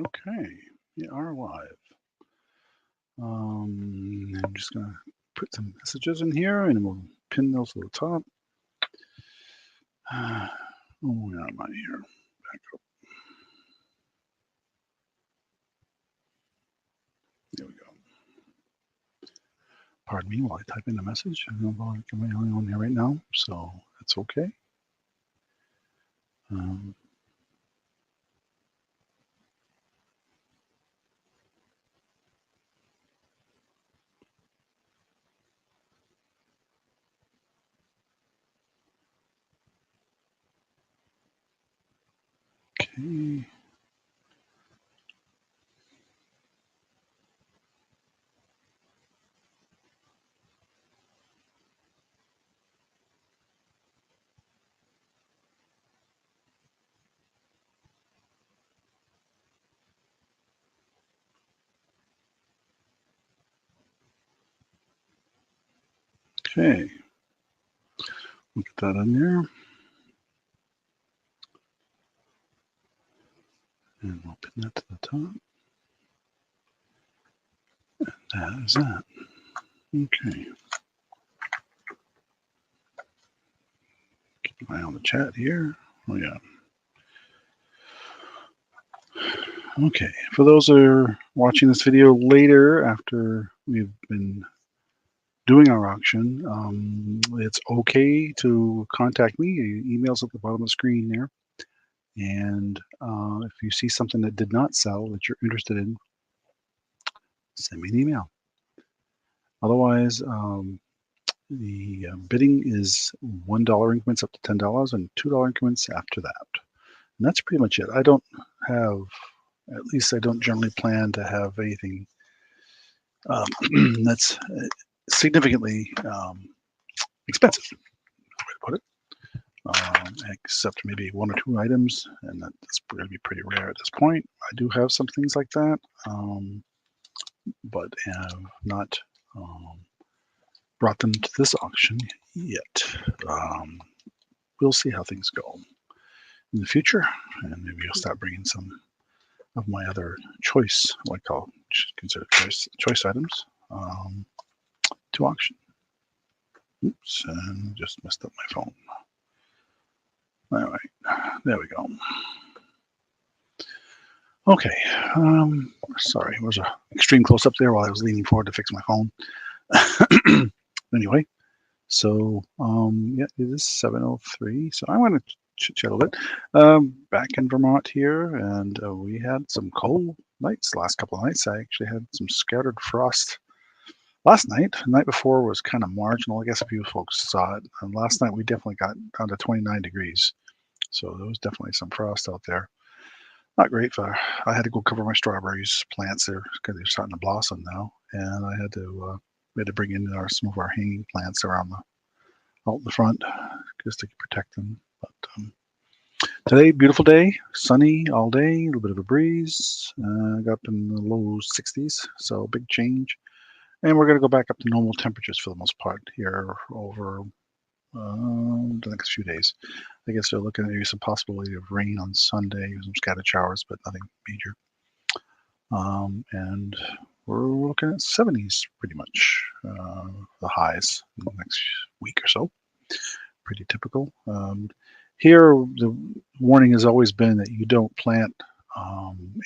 Okay, we are live. I'm just gonna put some messages in here and we'll pin those to the top. Where am I here? Back up. There we go. Pardon me while I type in the message. I don't know if I'm the only one here right now, so that's okay. Okay. Okay. We'll get that in there. And we'll pin that to the top. And that is that. Okay. Keep an eye on the chat here. Oh yeah. Okay, for those that are watching this video later after we've been doing our auction, it's okay to contact me. Email's at the bottom of the screen there. And if you see something that did not sell that you're interested in, send me an email. Otherwise, the bidding is $1 increments up to $10 and $2 increments after that. And that's pretty much it. I don't have, at least I don't generally plan to have anything that's significantly expensive, way to put it, except maybe one or two items, and that's going to be pretty rare at this point. I do have some things like that, but have not brought them to this auction yet. We'll see how things go in the future, and maybe I'll start bringing some of my other choice, what I call consider choice items, to auction. Oops, and just messed up my phone. All right, there we go. Okay, sorry, it was an extreme close up there while I was leaning forward to fix my phone. Anyway, so yeah, it is 7:03. So I want to chit-chat a little bit. Back in Vermont here, and we had some cold nights the last couple of nights. I actually had some scattered frost last night. The night before was kind of marginal. I guess a few folks saw it. And last night we definitely got down to 29 degrees. So there was definitely some frost out there. Not great for, I had to go cover my strawberries plants there because they're starting to blossom now. And I had to, we had to bring in some of our hanging plants around out in the front just to protect them. But today, beautiful day, sunny all day, a little bit of a breeze. Got up in the low 60s, so big change. And we're going to go back up to normal temperatures for the most part here over the next few days. I guess they're looking at maybe some possibility of rain on Sunday, some scattered showers, but nothing major. And we're looking at 70s pretty much, the highs in the next week or so. Pretty typical. Here, the warning has always been that you don't plant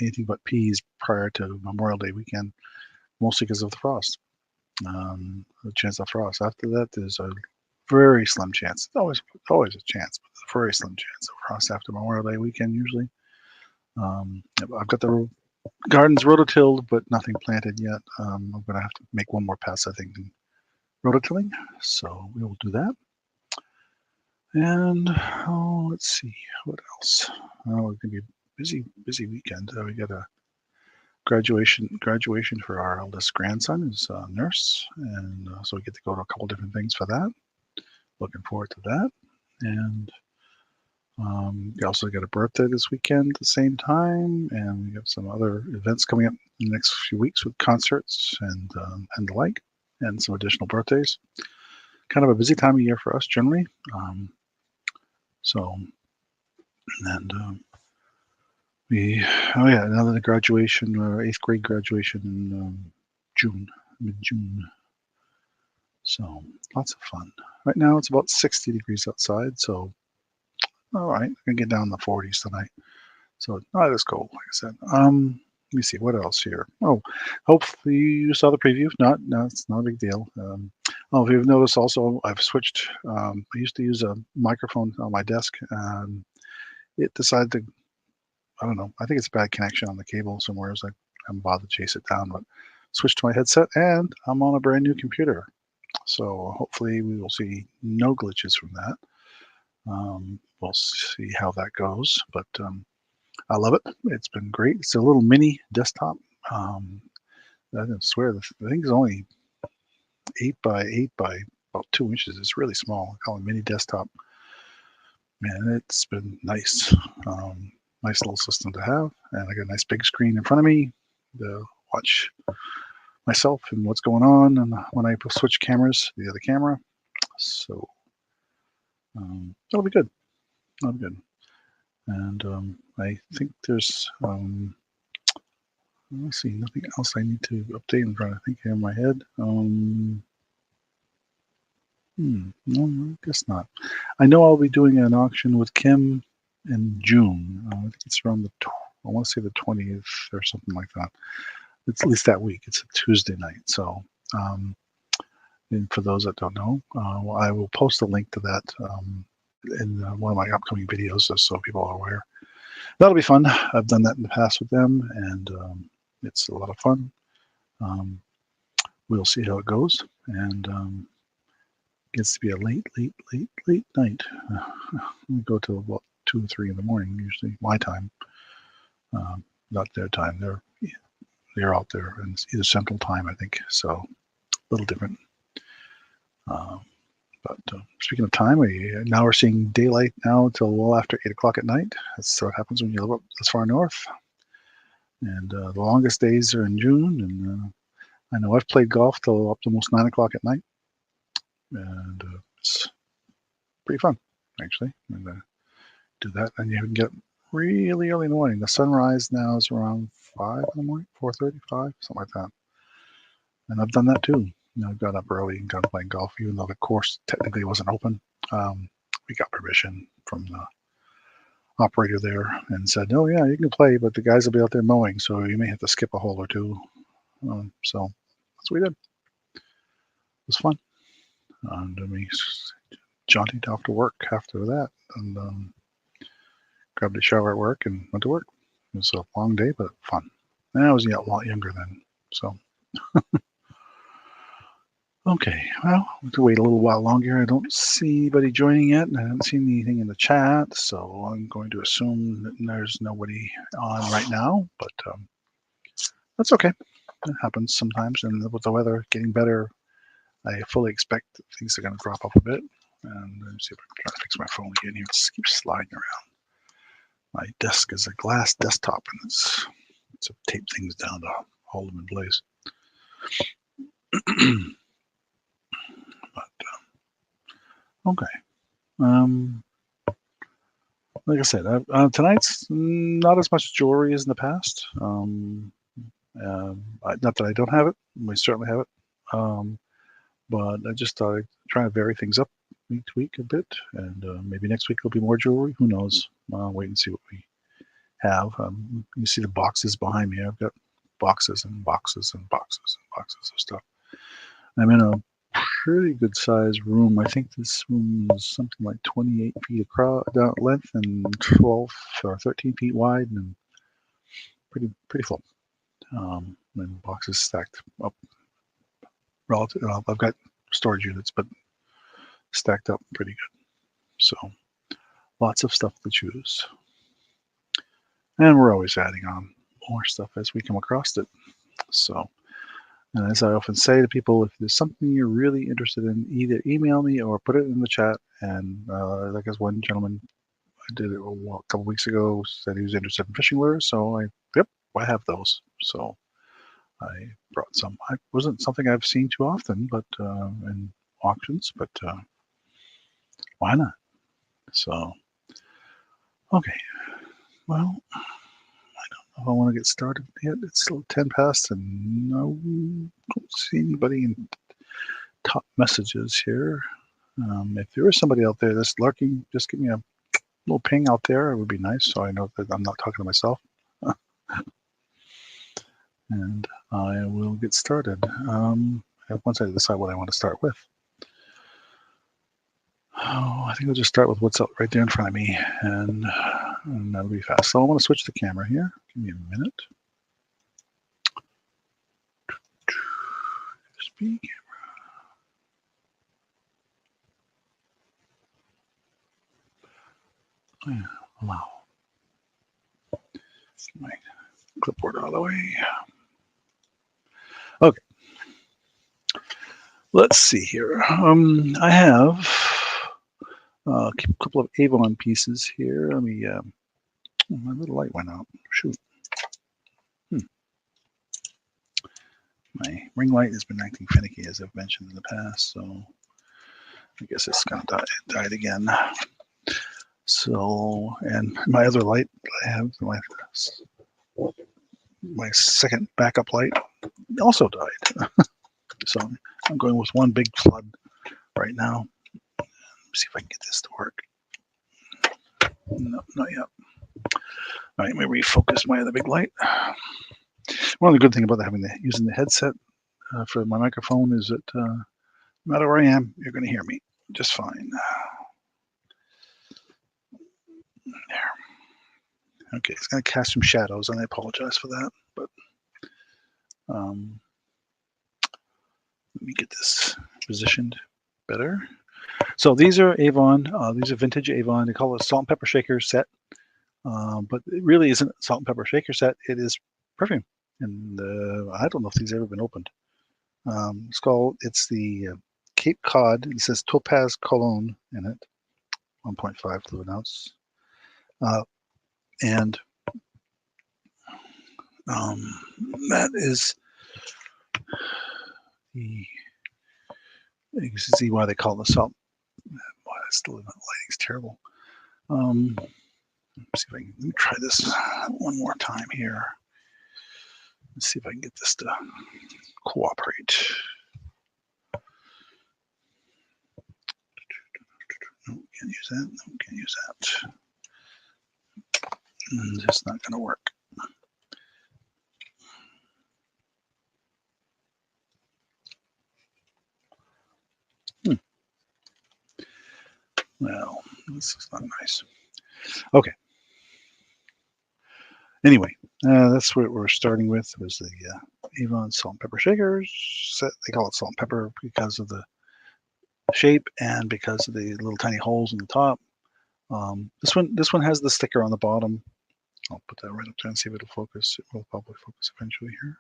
anything but peas prior to Memorial Day weekend, mostly because of the frost. The chance of frost. After that, there's a very slim chance. It's always a chance, but a very slim chance of frost after Memorial Day weekend usually. I've got the gardens rototilled, but nothing planted yet. I'm going to have to make one more pass, I think, in rototilling. So we will do that. And let's see what else. Oh, it's going to be busy weekend. We got a graduation for our eldest grandson, is a nurse, and so we get to go to a couple different things for that. Looking forward to that. And we also got a birthday this weekend at the same time, and we have some other events coming up in the next few weeks with concerts and the like, and some additional birthdays. Kind of a busy time of year for us generally. Oh yeah, another graduation, 8th grade graduation in June, mid-June. So lots of fun. Right now it's about 60 degrees outside, so all right, I can get down in the 40s tonight. So not as cold, like I said. Let me see what else here. Oh, hopefully you saw the preview. If not, no, it's not a big deal. If you've noticed, also I've switched. I used to use a microphone on my desk, and it decided to. I don't know. I think it's a bad connection on the cable somewhere. So I haven't bothered to chase it down, but switched to my headset, and I'm on a brand new computer. So hopefully we will see no glitches from that. We'll see how that goes, but I love it. It's been great. It's a little mini desktop. Um, I swear the thing's only 8 by 8 by about 2 inches. It's really small. I call it mini desktop. Man, it's been nice. Nice little system to have, and I got a nice big screen in front of me to watch myself and what's going on. And when I switch cameras, the other camera, so it'll be good. It'll be good. And I think there's let's see, nothing else I need to update. I'm trying to think here in my head. No, I guess not. I know I'll be doing an auction with Kim in June. I think it's around I want to say the 20th or something like that. It's at least that week. It's a Tuesday night. So, and for those that don't know, I will post a link to that in one of my upcoming videos just so people are aware. That'll be fun. I've done that in the past with them, and it's a lot of fun. We'll see how it goes, and gets to be a late night. We go till about 2 or 3 in the morning, usually my time, not their time. They're out there, and it's either Central Time, I think. So a little different. But speaking of time, now we're seeing daylight now until well after 8 o'clock at night. That's what happens when you live up this far north. And the longest days are in June, and I know I've played golf till up to almost 9 o'clock at night, and it's pretty fun, actually. And do that, and you can get really early in the morning. The sunrise now is around 5 in the morning, 4:35, something like that. And I've done that too. I got up early and got playing golf, even though the course technically wasn't open. We got permission from the operator there and said, "Oh yeah, you can play, but the guys will be out there mowing, so you may have to skip a hole or two." So that's what we did. It was fun. And we jaunted off to work after that, and grabbed a shower at work and went to work. It was a long day, but fun. And I was a lot younger then, so. Okay, well, we'll have to wait a little while longer. I don't see anybody joining yet, and I haven't seen anything in the chat, so I'm going to assume that there's nobody on right now, but that's okay. It happens sometimes, and with the weather getting better, I fully expect that things are going to drop off a bit. And let me see if I can try to fix my phone again here. It just keeps sliding around. My desk is a glass desktop, and it's to tape things down to hold them in place. But okay. Like I said, tonight's not as much jewelry as in the past. Not that I don't have it. We certainly have it. But I just thought I'd try to vary things up week to week a bit. And maybe next week there'll be more jewelry. Who knows? I'll wait and see what we have. You see the boxes behind me. I've got boxes and boxes and boxes and boxes of stuff. I'm in a pretty good sized room. I think this room is something like 28 feet across down length and 12 or 13 feet wide, and pretty full. And boxes stacked up relative. I've got storage units, but stacked up pretty good. So lots of stuff to choose, and we're always adding on more stuff as we come across it. So. And as I often say to people, if there's something you're really interested in, either email me or put it in the chat. And like as one gentleman I did it a couple weeks ago, said he was interested in fishing lures. So I have those. So I brought some. I wasn't something I've seen too often, but in auctions, but why not? So, okay. Well, if I want to get started yet. It's still 10 past and no, don't see anybody in top messages here. If there is somebody out there that's lurking, just give me a little ping out there. It would be nice, so I know that I'm not talking to myself. And I will get started. Once I decide what I want to start with. Oh, I think I'll just start with what's up right there in front of me, and that'll be fast. So I want to switch the camera here. Give me a minute. Speed camera. Allow. My clipboard out of the way. Okay. Let's see here. I have a couple of Avon pieces here. Let me. My little light went out. Shoot. My ring light has been acting finicky, as I've mentioned in the past, so I guess it's gonna died again. So, and my other light, I have my second backup light also died. So I'm going with one big flood right now. Let's see if I can get this to work. No, not yet. All right, let me refocus my other big light. One of the good things about using the headset for my microphone is that no matter where I am, you're going to hear me just fine. There. Okay, it's going to cast some shadows, and I apologize for that. But let me get this positioned better. So these are Avon. These are vintage Avon. They call it a salt and pepper shaker set. But it really isn't a salt and pepper shaker set. It is perfume. And I don't know if these have ever been opened. It's the Cape Cod. It says Topaz Cologne in it. 1.5 fluid ounce. And that is you can see why they call it the salt. Boy, the lighting's terrible. Let's see if I can let me try this one more time here. Let's see if I can get this to cooperate. No, can't use that. No, can't use that. It's not going to work. Well, this is not nice. Okay. Anyway, that's what we're starting with. Was the Avon salt and pepper shakers set. They call it salt and pepper because of the shape and because of the little tiny holes in the top. This one has the sticker on the bottom. I'll put that right up there and see if it'll focus. It will probably focus eventually here.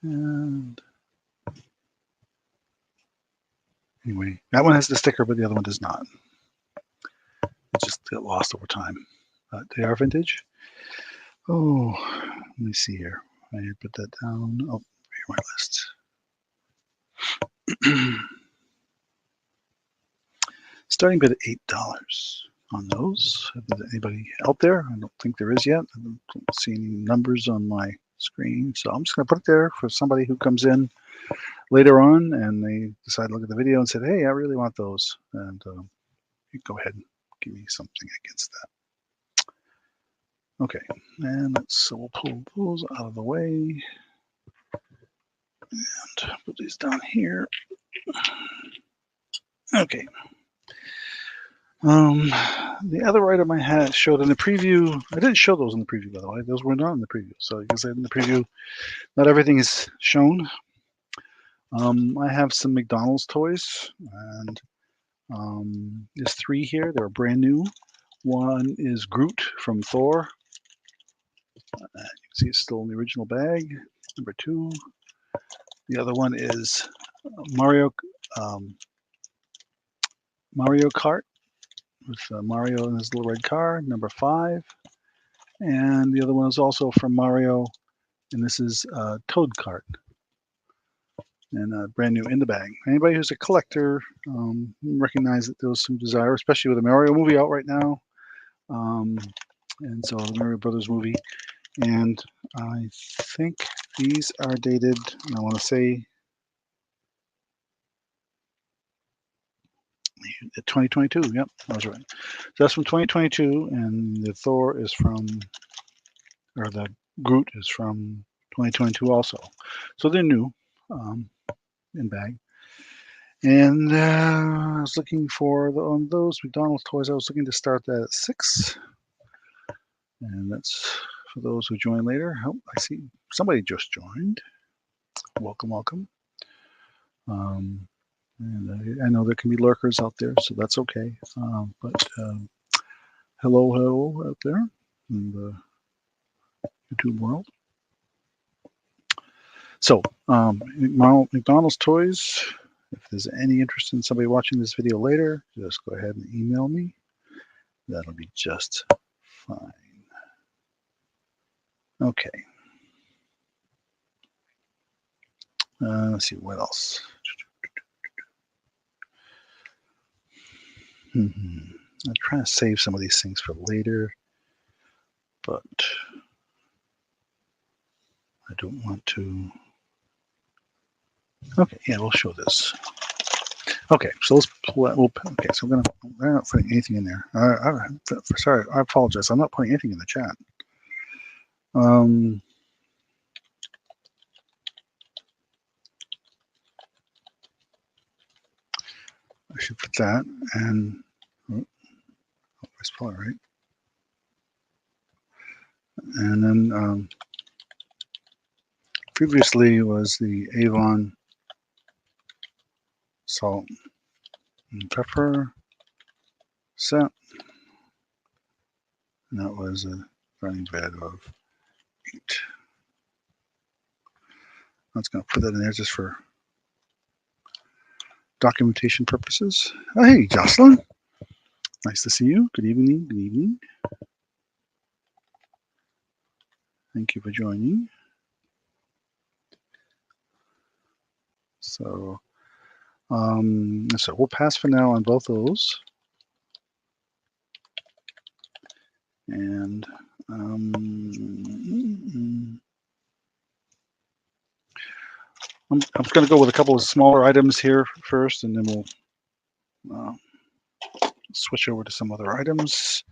And anyway, that one has the sticker, but the other one does not. It just got lost over time. They are vintage. Oh, let me see here. I put that down. Oh, here my list. Starting bid at $8 on those. If there's anybody out there, I don't think there is yet. I don't see any numbers on my screen, so I'm just going to put it there for somebody who comes in later on and they decide to look at the video and said, "Hey, I really want those," and you go ahead and give me something against that. Okay, and so we'll pull those out of the way and put these down here. Okay. The other item I had showed in the preview. I didn't show those in the preview, by the way. Those were not in the preview. So I guess in the preview, not everything is shown. I have some McDonald's toys, and there's 3 here. They're brand new. One is Groot from Thor. You can see it's still in the original bag. Number 2. The other one is Mario Kart with Mario in his little red car. Number 5. And the other one is also from Mario, and this is Toad Kart. and brand new in the bag. Anybody who's a collector recognize that there was some desire, especially with the Mario movie out right now. And so the Mario Brothers movie. And I think these are dated, I want to say 2022. Yep, I was right. So that's from 2022, and the Thor is from, or the Groot is from 2022 also. So they're new in bag. And I was looking for on those McDonald's toys. I was looking to start that at 6. And that's for those who join later. Oh, I see somebody just joined. Welcome, welcome. And I know there can be lurkers out there, so that's okay. But hello out there in the YouTube world. So McDonald's toys. If there's any interest in somebody watching this video later, just go ahead and email me. That'll be just fine. Okay. Let's see, what else? I'm trying to save some of these things for later, but I don't want to. Okay, yeah, we'll show this. Okay, so let's pull that. Okay, so I'm not putting anything in there. Sorry, I apologize. I'm not putting anything in the chat. I should put that, and I spell it right. And then previously was the Avon salt and pepper set, and that was a running bed of 8. I'm just going to put that in there just for documentation purposes. Oh, hey, Jocelyn. Nice to see you. Good evening. Good evening. Thank you for joining. So we'll pass for now on both those. And I'm just going to go with a couple of smaller items here first, and then we'll switch over to some other items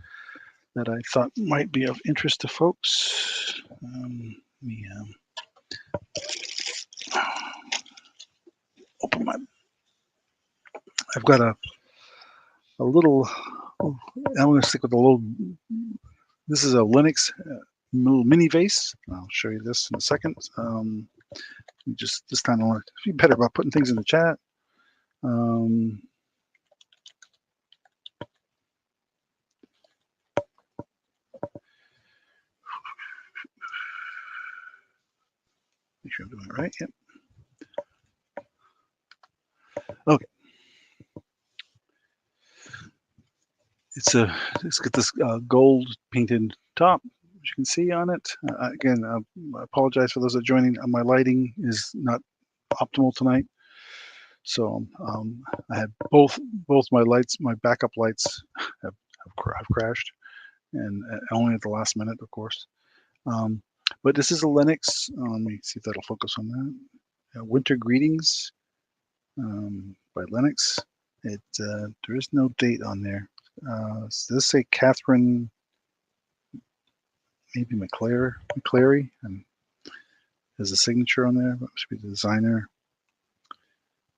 that I thought might be of interest to folks. Open my. I've got a little. I'm going to stick with a little. This is a Linux little mini vase. I'll show you this in a second. Just this time I want to be better about putting things in the chat. Make sure I'm doing it right. Yep. Okay. It's got this gold painted top, as you can see on it. Again, I apologize for those that are joining. My lighting is not optimal tonight, so I had both my lights, my backup lights, have crashed, and only at the last minute, of course. But this is a Linux. Let me see if that'll focus on that. Winter Greetings by Linux. There is no date on there. Does this say Catherine, maybe McClary, and there's a signature on there. That should be the designer.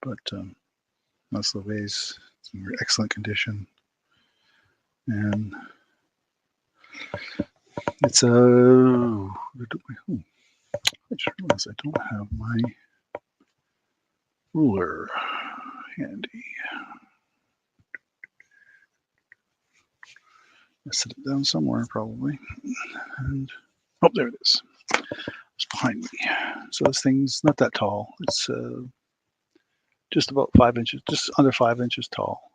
But that's the vase. It's in excellent condition. And it's a. I just realized I don't have my ruler handy. I set it down somewhere probably. And oh, there it is. It's behind me. So this thing's not that tall. It's just about 5 inches, just under 5 inches tall,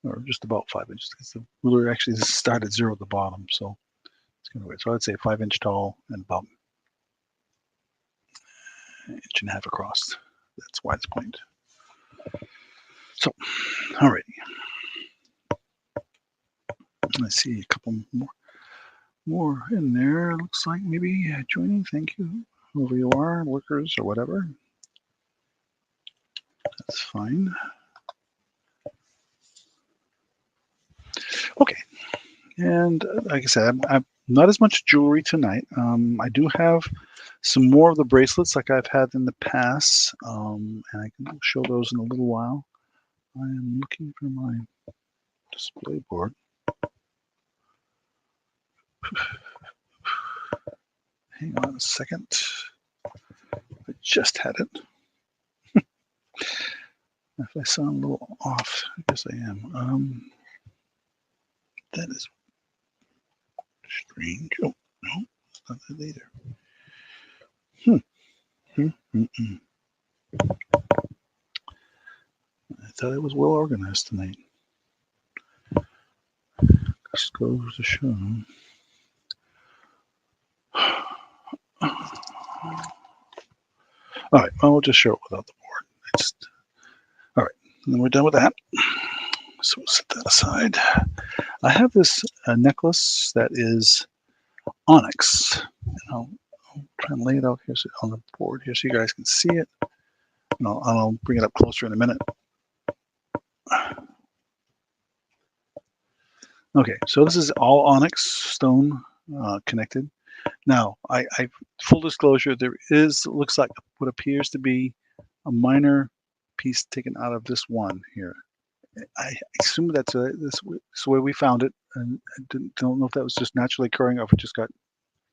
or just about 5 inches. Because the ruler actually started 0 at the bottom, so it's kind of weird. So I'd say 5 inch tall and about 1.5 across. That's why it's pointed. So, alrighty. Let's see a couple more in there. Looks like maybe joining. Thank you, whoever you are, workers or whatever. That's fine. Okay, and like I said, I'm not as much jewelry tonight. I do have some more of the bracelets like I've had in the past, and I can show those in a little while. I am looking for my display board. Hang on a second. I just had it. If I sound a little off, I guess I am. That is strange. Oh, no, it's not that either. I thought it was well organized tonight. Just goes to show. All right, well, we'll just show it without the board. All right, and then we're done with that. So we'll set that aside. I have this necklace that is onyx. And I'll try and lay it out here on the board here so you guys can see it. And I'll bring it up closer in a minute. Okay, so this is all onyx stone connected. Now, I full disclosure, there looks like what appears to be a minor piece taken out of this one here. I assume that's this way we found it, and I don't know if that was just naturally occurring or if it just got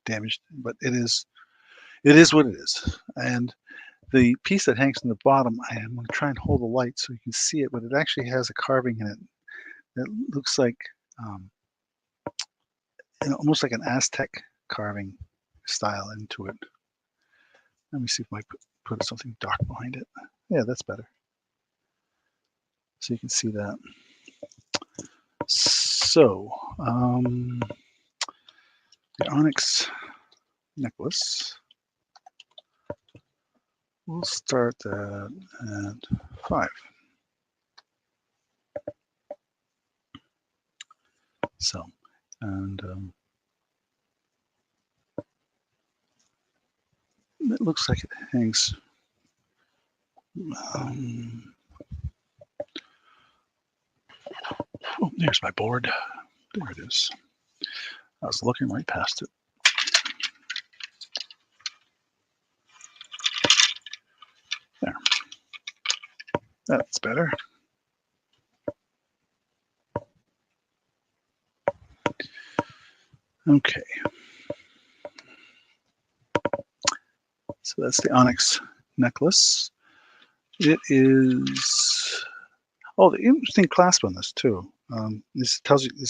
damaged. But it is what it is. And the piece that hangs in the bottom, I'm going to try and hold the light so you can see it, but it actually has a carving in it that looks like almost like an Aztec carving style into it. Let me see if I put something dark behind it. Yeah, that's better. So you can see that. So, the onyx necklace, we'll start that at 5. So, and it looks like it hangs. Oh, there's my board. There it is. I was looking right past it. There. That's better. Okay. So that's the onyx necklace. It is. Oh, the interesting clasp on this too. This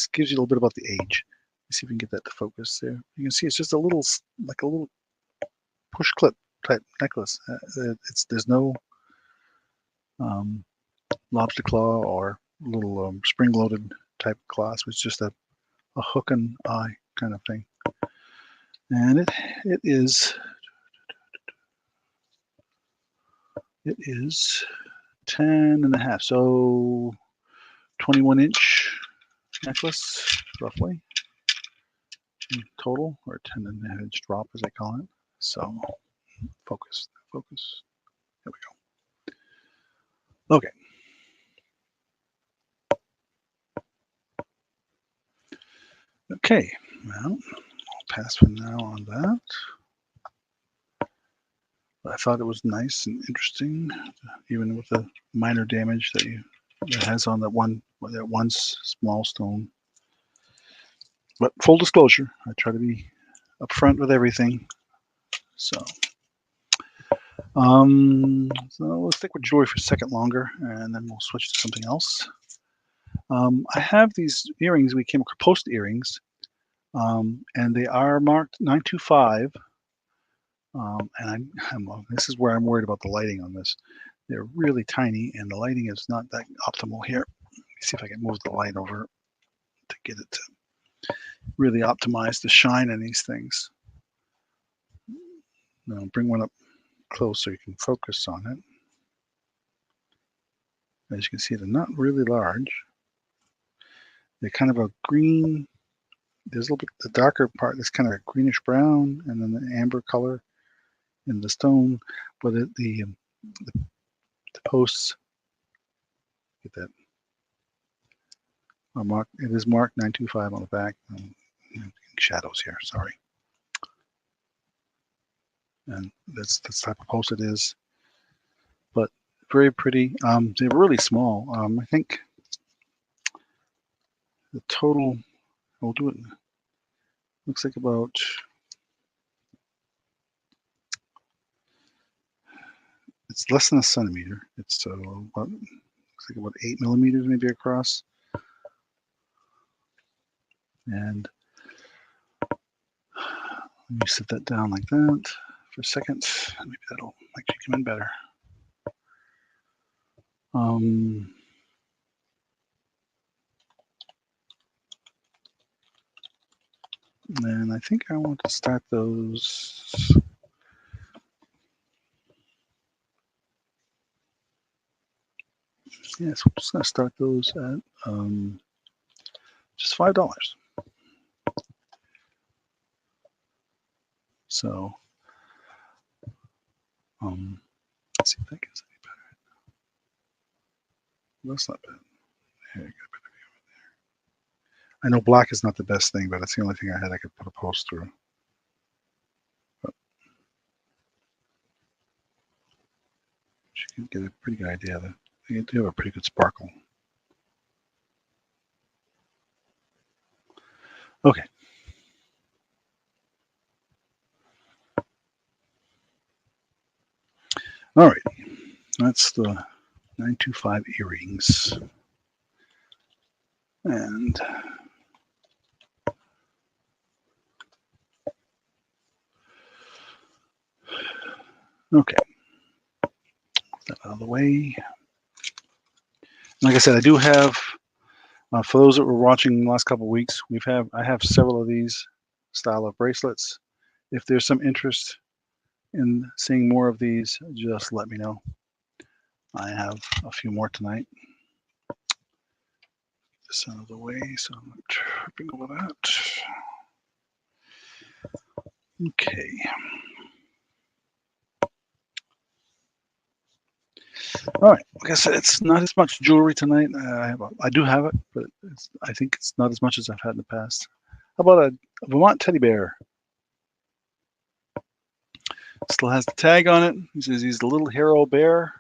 gives you a little bit about the age. Let's see if we can get that to focus there. You can see it's just a little push clip type necklace. There's no lobster claw or little spring-loaded type clasp. It's just a hook and eye kind of thing. And it is 10.5, so 21-inch necklace roughly in total, or 10.5-inch drop as they call it. So focus. There we go. Okay. Okay, well, I'll pass for now on that. I thought it was nice and interesting, even with the minor damage that it has on that one small stone. But full disclosure, I try to be upfront with everything. So let's stick with jewelry for a second longer, and then we'll switch to something else. I have these earrings. We came across post earrings, and they are marked 925. And this is where I'm worried about the lighting on this. They're really tiny, and the lighting is not that optimal here. Let me see if I can move the light over to get it to really optimize the shine in these things. I'll bring one up close so you can focus on it. As you can see, they're not really large. They're kind of a green. There's a little bit, the darker part is kind of a greenish brown, and then the amber color in the stone. But the posts, get that, are marked. It is marked 925 on the back. Shadows here, sorry. And that's the type of post it is. But very pretty. They're really small. I think the total, we'll do it, looks like about, it's less than a centimeter. It's about, looks like about 8 millimeters maybe across. And let me set that down like that for a second. Maybe that'll actually come in better. And I think I want to start those. Yes, we're just going to start those at just $5. So, let's see if that gets any better. That's not bad. There you go. I know black is not the best thing, but it's the only thing I had I could put a post through. But you can get a pretty good idea that they do have a pretty good sparkle. Okay. All right. That's the 925 earrings. And okay. That out of the way. Like I said, I do have, for those that were watching the last couple of weeks, I have several of these style of bracelets. If there's some interest in seeing more of these, just let me know. I have a few more tonight. This out of the way, so I'm not tripping over that. Okay. All right. Like I said, it's not as much jewelry tonight. I do have it, but I think it's not as much as I've had in the past. How about a Vermont teddy bear? Still has the tag on it. He says he's the little hero bear.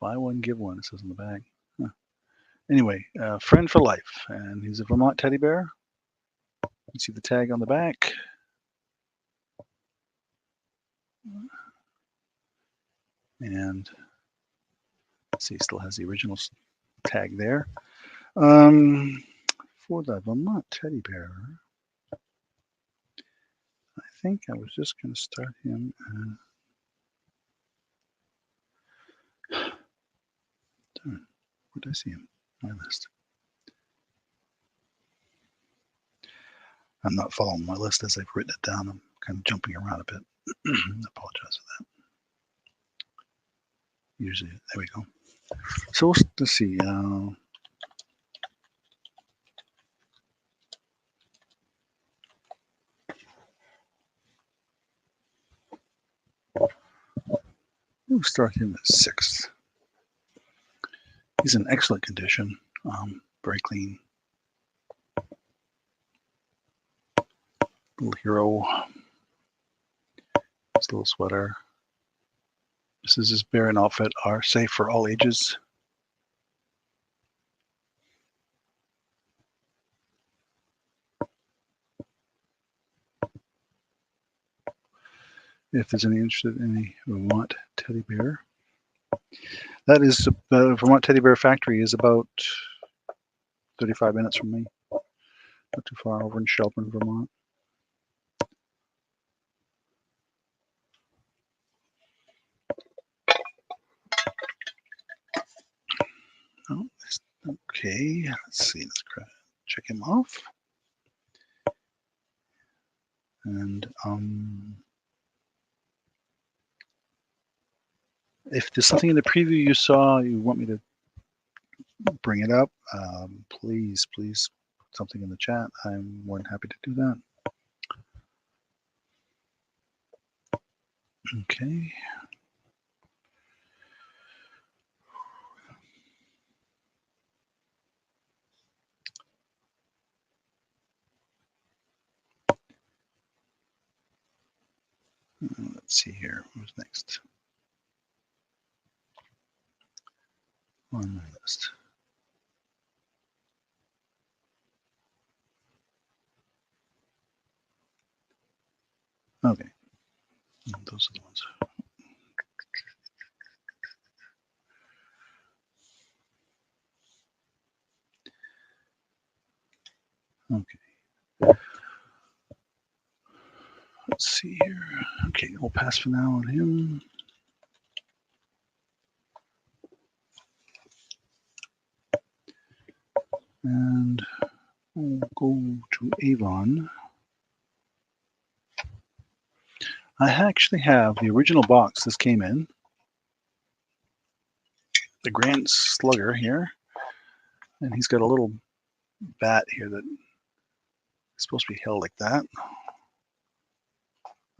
Buy one, give one, it says on the bag. Huh. Anyway, friend for life. And he's a Vermont teddy bear. You see the tag on the back. And let's see, still has the original tag there. For the Vermont teddy bear, I think I was just going to start him. Darn, where did I see him? My list. I'm not following my list as I've written it down. I'm kind of jumping around a bit. I apologize for that. Usually, there we go. So let's see. We'll start him at 6. He's in excellent condition. Very clean. Little hero. His little sweater. This is his bear and outfit are safe for all ages. If there's any interested in any Vermont teddy bear, that is the Vermont Teddy Bear Factory is about 35 minutes from me. Not too far, over in Shelburne, Vermont. Oh, okay. Let's see. Let's check him off. And if there's something in the preview you saw you want me to bring it up, please put something in the chat. I'm more than happy to do that. Okay. Let's see here. Who's next on my list? Okay. Those are the ones. Okay. Let's see here. Okay, we'll pass for now on him. And we'll go to Avon. I actually have the original box this came in. The Grand Slugger here. And he's got a little bat here that is supposed to be held like that.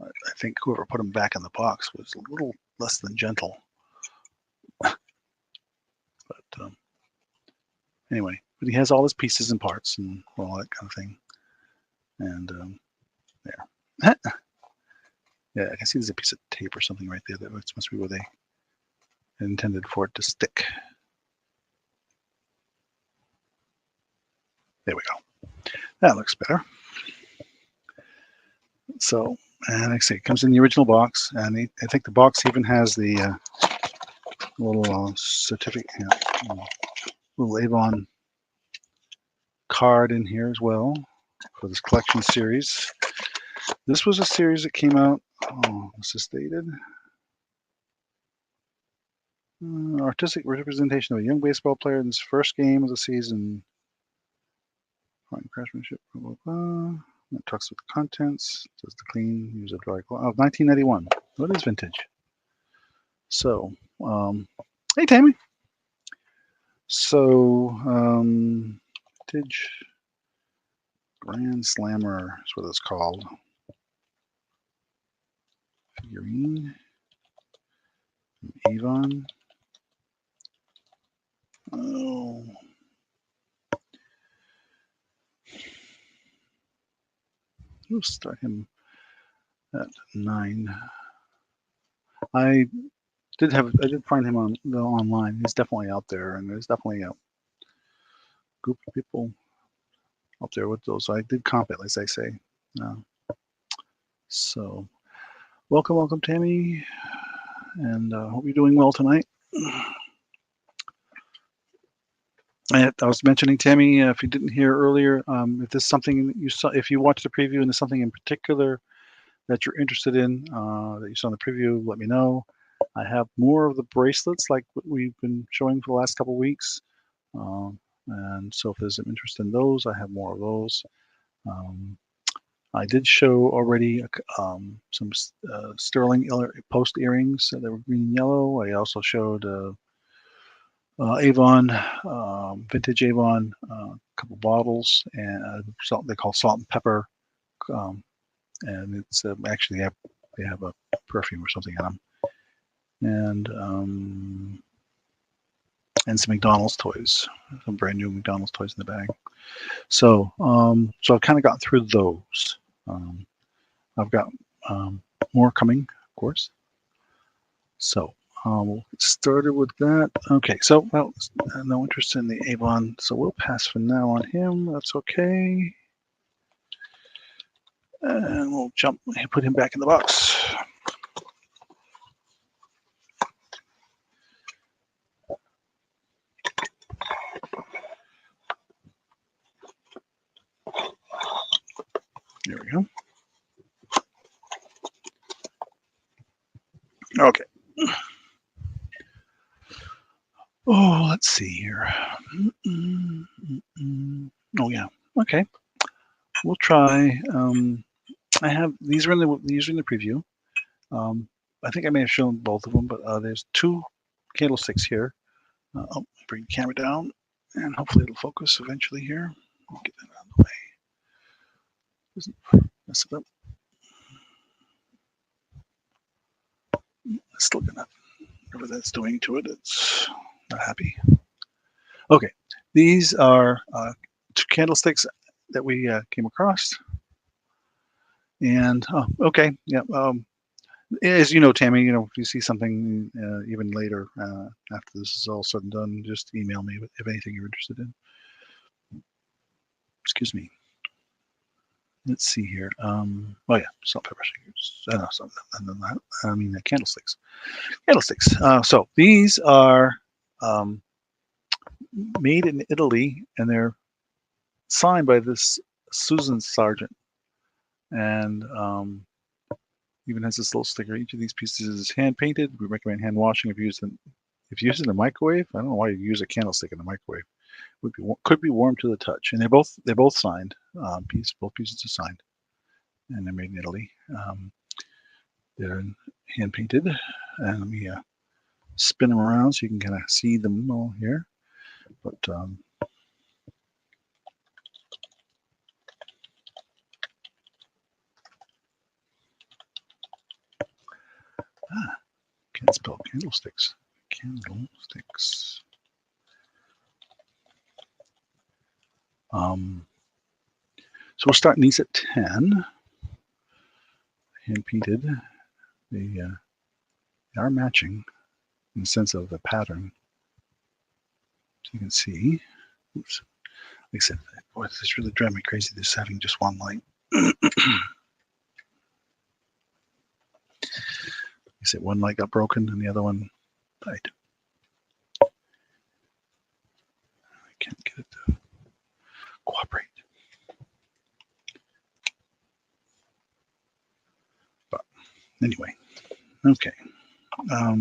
I think whoever put him back in the box was a little less than gentle. But anyway, but he has all his pieces and parts and all that kind of thing. And there. Yeah, I can see there's a piece of tape or something right there. That must be where they intended for it to stick. There we go. That looks better. So, and like I say, it comes in the original box, and I think the box even has the little certificate, little Avon card in here as well for this collection series. This was a series that came out. Oh, what's this dated? Artistic representation of a young baseball player in his first game of the season. Fine craftsmanship, blah, blah, blah. It talks with the contents. It says the clean, use a dry cloth. Oh, 1991. What is vintage? So, hey, Tammy. So, vintage Grand Slammer is what it's called. Figurine. Avon. Oh. We'll start him at 9. I did find him online. He's definitely out there, and there's definitely a group of people up there with those. I did comp it, as I say. So, welcome, Tammy, and hope you're doing well tonight. I was mentioning, Tammy, if you didn't hear earlier, if there's something that you saw, if you watched the preview and there's something in particular that you're interested in that you saw in the preview, let me know. I have more of the bracelets like what we've been showing for the last couple of weeks. And so if there's an interest in those, I have more of those. I did show already some sterling post earrings that were green and yellow. I also showed Avon, vintage Avon, a couple bottles, and they call salt and pepper. And it's actually they have a perfume or something in them. And some McDonald's toys, some brand new McDonald's toys in the bag. So I've kind of gotten through those. I've got more coming, of course. So we'll get started with that. Okay, so well, no interest in the Avon, so we'll pass for now on him. That's okay. And we'll jump and put him back in the box. There we go. Okay. Oh, let's see here. Oh, yeah. Okay. We'll try. I have these are in the preview. I think I may have shown both of them, but there's 2 candlesticks here. I'll bring the camera down, and hopefully it'll focus eventually here. I'll get that out of the way. Doesn't mess it up. It's still gonna, whatever that's doing to it, it's not happy. Okay, these are 2 candlesticks that we came across. And okay, yeah. As you know, Tammy, if you see something even later after this is all said and done, just email me if anything you're interested in. Excuse me. Let's see here. Oh yeah, salt, pepper shakers. I mean candlesticks. Candlesticks. So these are made in Italy, and they're signed by this Susan Sargent, and even has this little sticker. Each of these pieces is hand painted. We recommend hand washing if used in the microwave. I don't know why you use a candlestick in the microwave. Could be warm to the touch. And they're both signed. Both pieces are signed, and they're made in Italy. They're hand painted. And let me spin them around so you can kind of see them all here. But can't spell candlesticks. Candlesticks. So we're starting these at 10. Hand painted. They are matching in the sense of the pattern. So you can see. Oops. Like I said, boy, this really drives me crazy. This having just one light. Like I said, one light got broken and the other one died. I can't get it to cooperate. But anyway, okay. I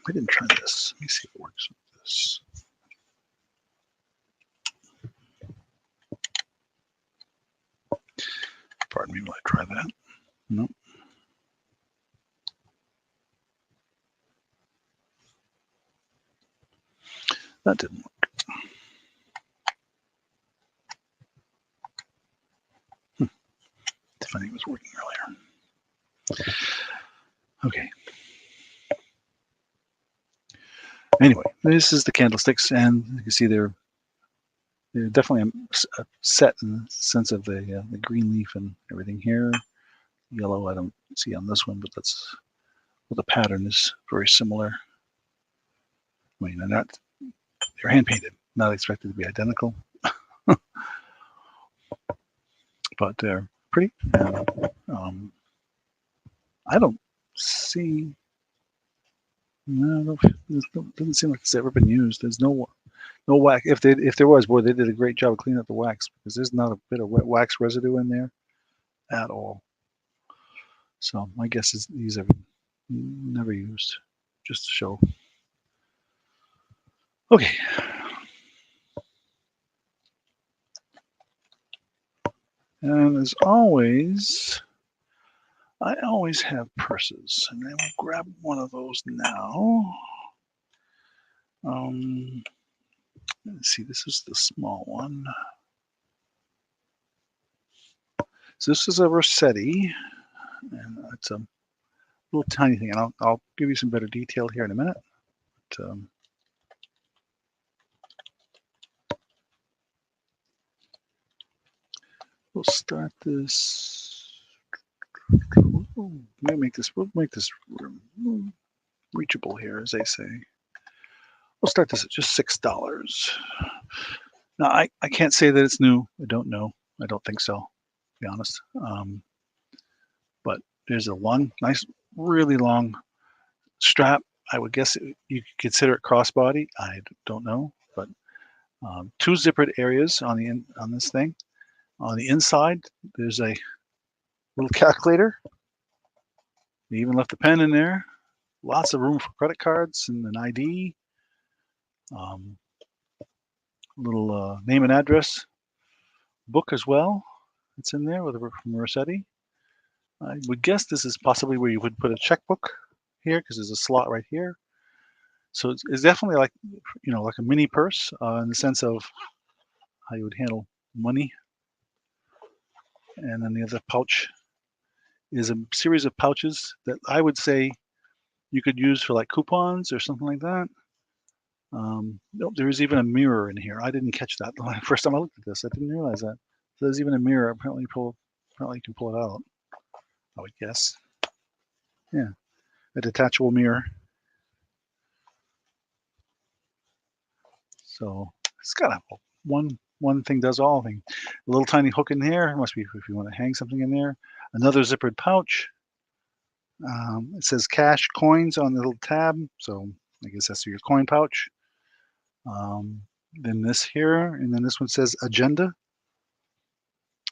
didn't try this. Let me see if it works with this. Pardon me while I try that. Nope. That didn't work. Funny, it was working earlier. Okay. Anyway, this is the candlesticks, and you can see they're definitely set in the sense of the green leaf and everything here. Yellow I don't see on this one, but that's well, the pattern is very similar. I mean, they're hand painted, not expected to be identical, but they're pretty. And, I don't see. No, it doesn't seem like it's ever been used. There's no wax. If there was, boy, they did a great job of cleaning up the wax because there's not a bit of wet wax residue in there at all. So my guess is these have been never used, just to show. Okay. And as always, I always have purses, and I will grab one of those now. Let's see, this is the small one. So this is a Rossetti, and it's a little tiny thing, and I'll give you some better detail here in a minute. But, we'll start this. We'll make this reachable here, as they say. We'll start this at just $6. Now I can't say that it's new. I don't know. I don't think so, to be honest. But there's a nice, really long strap. I would guess you could consider it crossbody. I don't know, but 2 zippered areas on this thing. On the inside, there's a little calculator. They even left the pen in there. Lots of room for credit cards and an ID. Little name and address book as well. that's in there with from Rossetti. I would guess this is possibly where you would put a checkbook here because there's a slot right here. So it's definitely like, like a mini purse in the sense of how you would handle money. And then the other pouch is a series of pouches that I would say you could use for like coupons or something like that. Nope, there is even a mirror in here. I didn't catch that the first time I looked at this. I didn't realize that. So there's even a mirror. Apparently you can pull it out, I would guess. Yeah, a detachable mirror. So it's got a one thing does all thing. A little tiny hook in here. It must be if you want to hang something in there. Another zippered pouch. It says cash coins on the little tab. So I guess that's your coin pouch. Then this here, and then this one says agenda.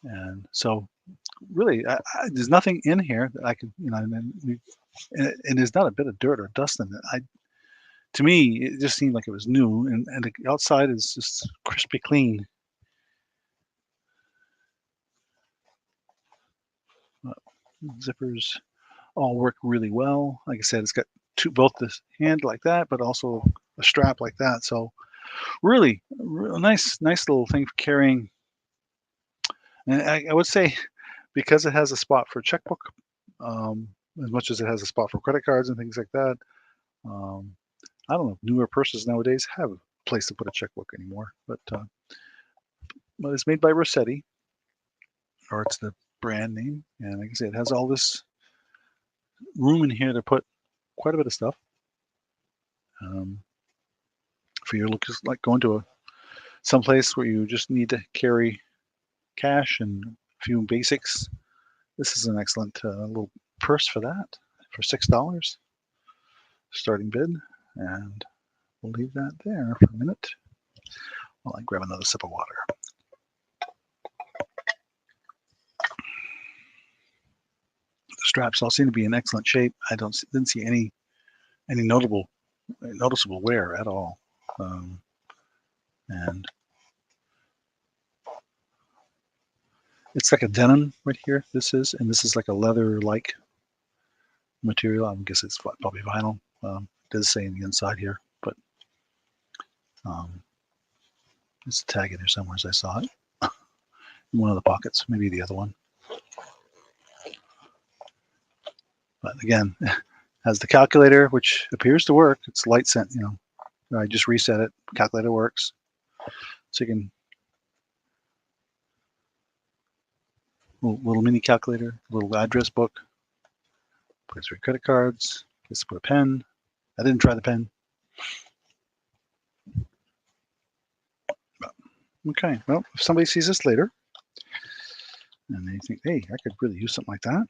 And so really, there's nothing in here that I could, and there's not a bit of dirt or dust in it. To me, it just seemed like it was new, and the outside is just crispy clean. Zippers all work really well. Like I said, it's got both the hand like that, but also a strap like that. So really, nice little thing for carrying. And I would say, because it has a spot for a checkbook, as much as it has a spot for credit cards and things like that. I don't know if newer purses nowadays have a place to put a checkbook anymore, but it's made by Rossetti, or it's the brand name. And like I say, it has all this room in here to put quite a bit of stuff. For your looks like going to someplace where you just need to carry cash and a few basics. This is an excellent little purse for that, for $6 starting bid. And we'll leave that there for a minute while I grab another sip of water. The straps all seem to be in excellent shape. I didn't see any noticeable wear at all. And it's like a denim right here. This is like a leather-like material. I guess it's probably vinyl. It does say in the inside here, but there's a tag in there somewhere as I saw it. In one of the pockets, maybe the other one. But again, has the calculator, which appears to work. It's light sent, I just reset it. Calculator works. So you can little mini calculator, little address book. Place for credit cards. Place to put a pen. I didn't try the pen. Okay, well, if somebody sees this later and they think, hey, I could really use something like that,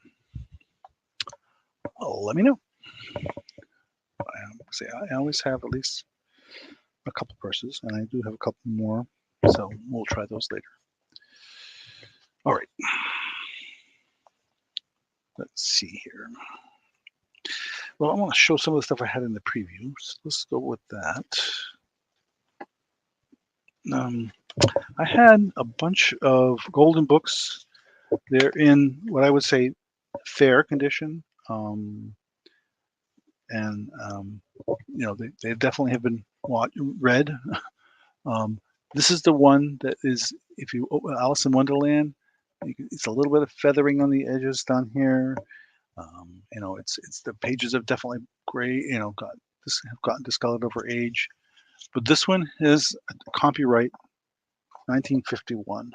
let me know. I always have at least a couple purses, and I do have a couple more, so we'll try those later. All right. Let's see here. Well, I want to show some of the stuff I had in the preview, so let's go with that. I had a bunch of golden books. They're in what I would say fair condition, and they definitely have been read. This is the one that is, if you open Alice in Wonderland, it's a little bit of feathering on the edges down here. It's the pages have definitely gray, have gotten discolored over age. But this one is copyright 1951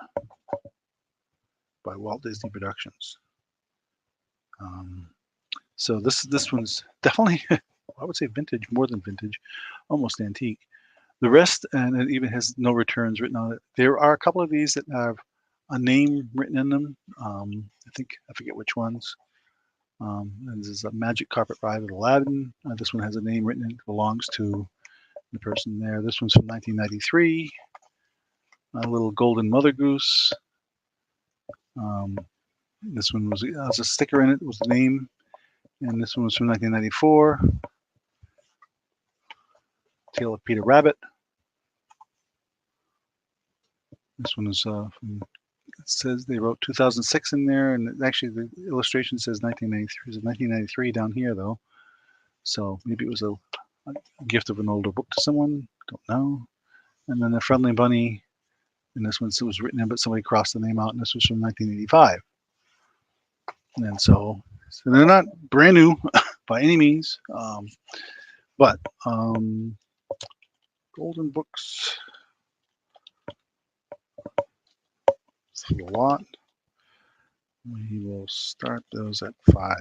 by Walt Disney Productions. So this one's definitely, I would say vintage, more than vintage, almost antique. The rest, and it even has no returns written on it. There are a couple of these that have a name written in them. I forget which ones. And this is a Magic Carpet Ride with Aladdin. This one has a name written in it, belongs to the person there. This one's from 1993. A little golden Mother Goose. This one has a sticker in it with the name. And this one was from 1994. Tale of Peter Rabbit. This one is from it says they wrote 2006 in there, and actually the illustration says 1993. It's 1993 down here though, so maybe it was a gift of an older book to someone. Don't know. And then the Friendly Bunny, and this one was written in, but somebody crossed the name out, and this was from 1985. And so they're not brand new by any means, but golden books for the lot. We will start those at $5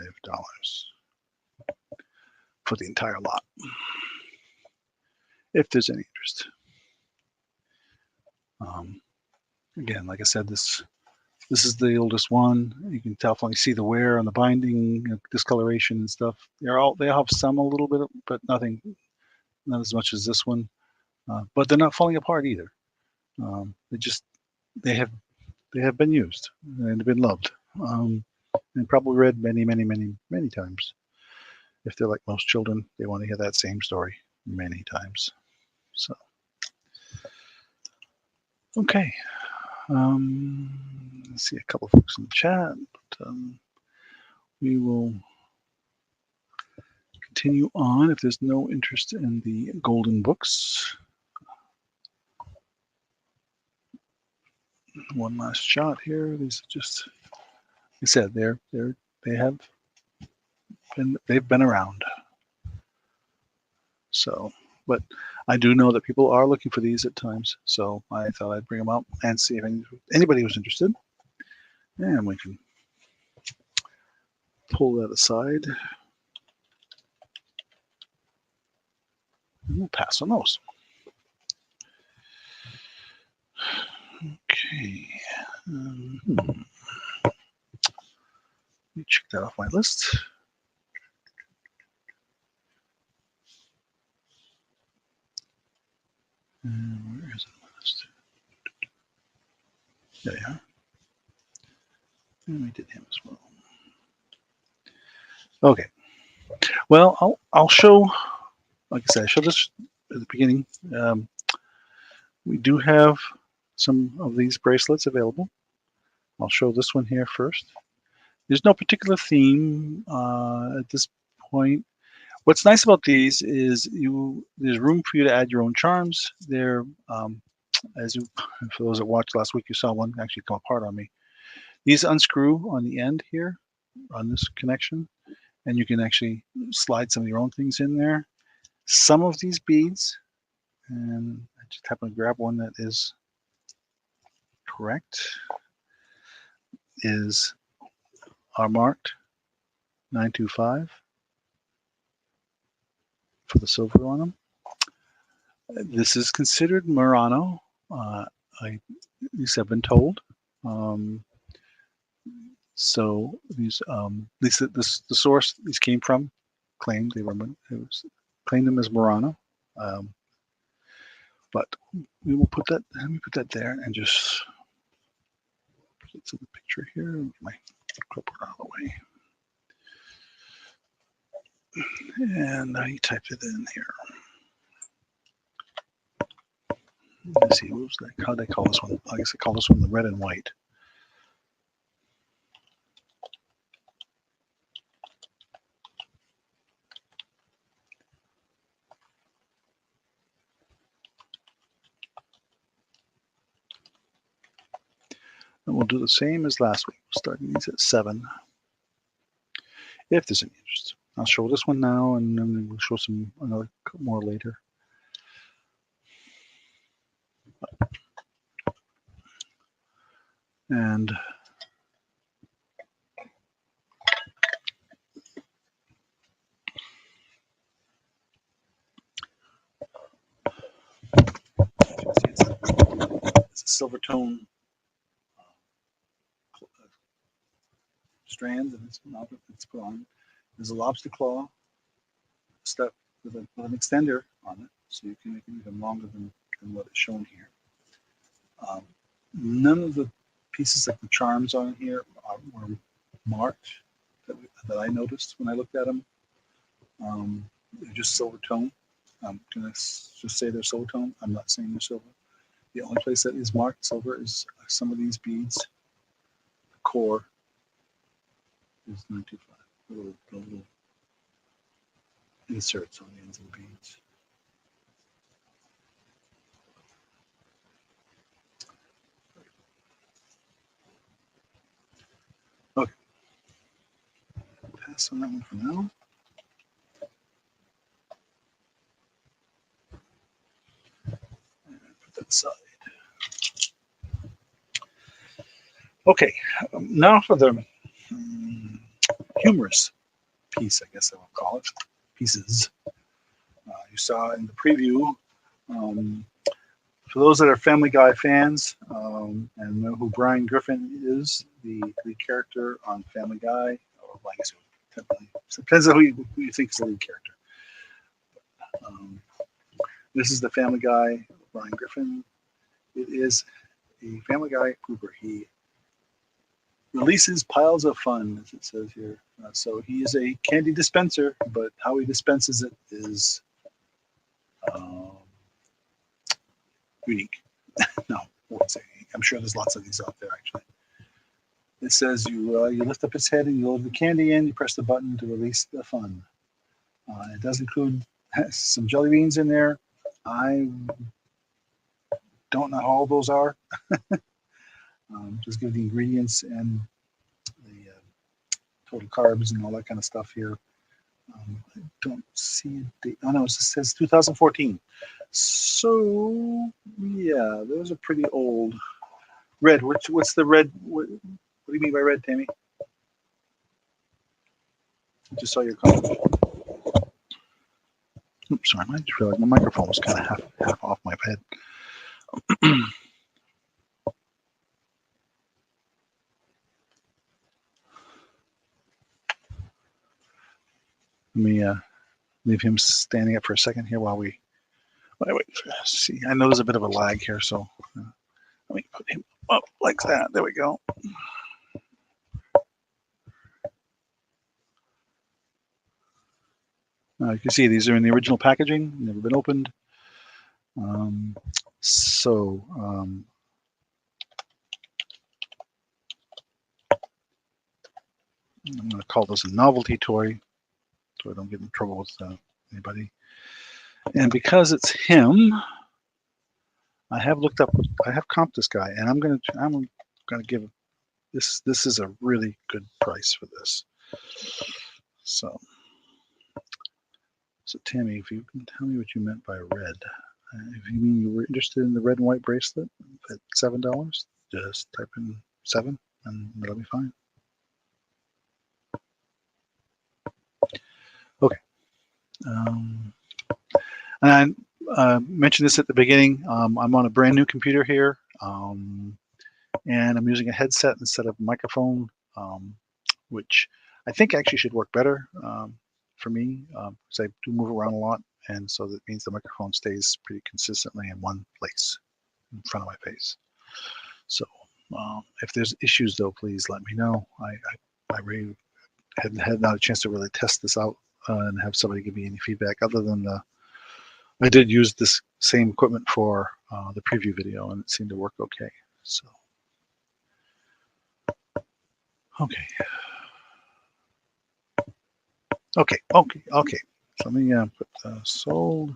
for the entire lot, if there's any interest. Again, like I said, this is the oldest one. You can definitely see the wear on the binding, discoloration and stuff. They have some a little bit, but nothing, not as much as this one. But they're not falling apart either. They have been used and been loved, and probably read many times. If they're like most children, they want to hear that same story many times. So, okay. Let's see a couple folks in the chat, but we will continue on if there's no interest in the golden books. One last shot here. These are just, like I said, they've been around. So, but I do know that people are looking for these at times, so I thought I'd bring them up and see if anybody was interested. And we can pull that aside. And we'll pass on those. Okay. Let me check that off my list. And where is it on my list? There you are. And we did him as well. Okay. Well, I'll show, like I said, I showed this at the beginning. We do have some of these bracelets available. I'll show this one here first. There's no particular theme at this point. What's nice about these is there's room for you to add your own charms. They're, for those that watched last week, you saw one actually come apart on me. These unscrew on the end here, on this connection, and you can actually slide some of your own things in there. Some of these beads, and I just happen to grab one that is correct, are marked 925 for the silver on them. This is considered Murano. At least I've been told. So these, at least the source these came from, claimed claimed them as Murano. But we will put that. Let me put that there and just put it to the picture here. Get my clipboard out of the way. And I typed it in here. Let's see, how did I call this one? I guess I call this one the red and white. And we'll do the same as last week. We'll start these at 7. If there's any interest. I'll show this one now, and then we'll show another more later. And it's a silver tone strand, and it's put on. There's a lobster claw step with an extender on it, so you can make it even longer than what is shown here. None of the pieces like the charms on here were marked that I noticed when I looked at them. They're just silver tone. Can I just say they're silver tone? I'm not saying they're silver. The only place that is marked silver is some of these beads. core is 925. Little inserts on the ends of the beads. Okay. Pass on that one for now. And put that aside. Okay, now for the humorous piece, I guess I will call it, pieces. You saw in the preview, for those that are Family Guy fans and know who Brian Griffin is, the lead character on Family Guy, or I guess it depends on who you think is the lead character. This is the Family Guy, Brian Griffin. It is a Family Guy grouper. He releases piles of fun, as it says here. So he is a candy dispenser, but how he dispenses it is unique. No, I won't say. I'm sure there's lots of these out there, actually. It says you lift up his head and you load the candy in. You press the button to release the fun. It does include some jelly beans in there. I don't know how all those are. Just give the ingredients and the total carbs and all that kind of stuff here. I don't see a date. Oh no, it says 2014. So yeah, those are pretty old. Red. What's the red? What do you mean by red, Tammy? I just saw your comment. Oops, sorry, I just realized my microphone was kind of half off my head. Let me leave him standing up for a second here while we wait. See, I know there's a bit of a lag here, so let me put him up like that. There we go. You can see these are in the original packaging, never been opened. I'm going to call this a novelty toy so I don't get in trouble with anybody. And because it's him, I have comped this guy, and I'm gonna give this. This is a really good price for this. So Tammy, if you can tell me what you meant by red, if you mean you were interested in the red and white bracelet at $7, just type in 7, and that'll be fine. Okay. And I mentioned this at the beginning. I'm on a brand new computer here, and I'm using a headset instead of a microphone, which I think actually should work better for me because I do move around a lot, and so that means the microphone stays pretty consistently in one place in front of my face. So if there's issues, though, please let me know. I really had not a chance to really test this out and have somebody give me any feedback other than I did use this same equipment for the preview video, and it seemed to work okay. So, okay. So let me put sold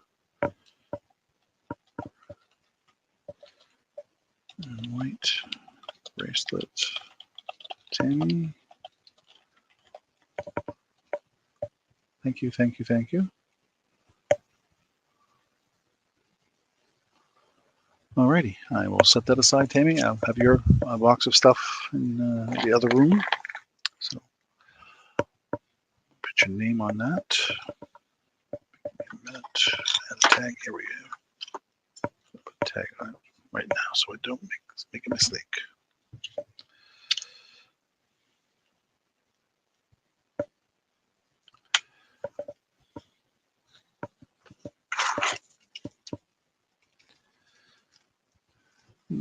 and white bracelet, Tammy. Thank you. Alrighty, I will set that aside, Tammy. I'll have your box of stuff in the other room. So put your name on that. Add a tag. Here we go. Put a tag on it right now so I don't make a mistake.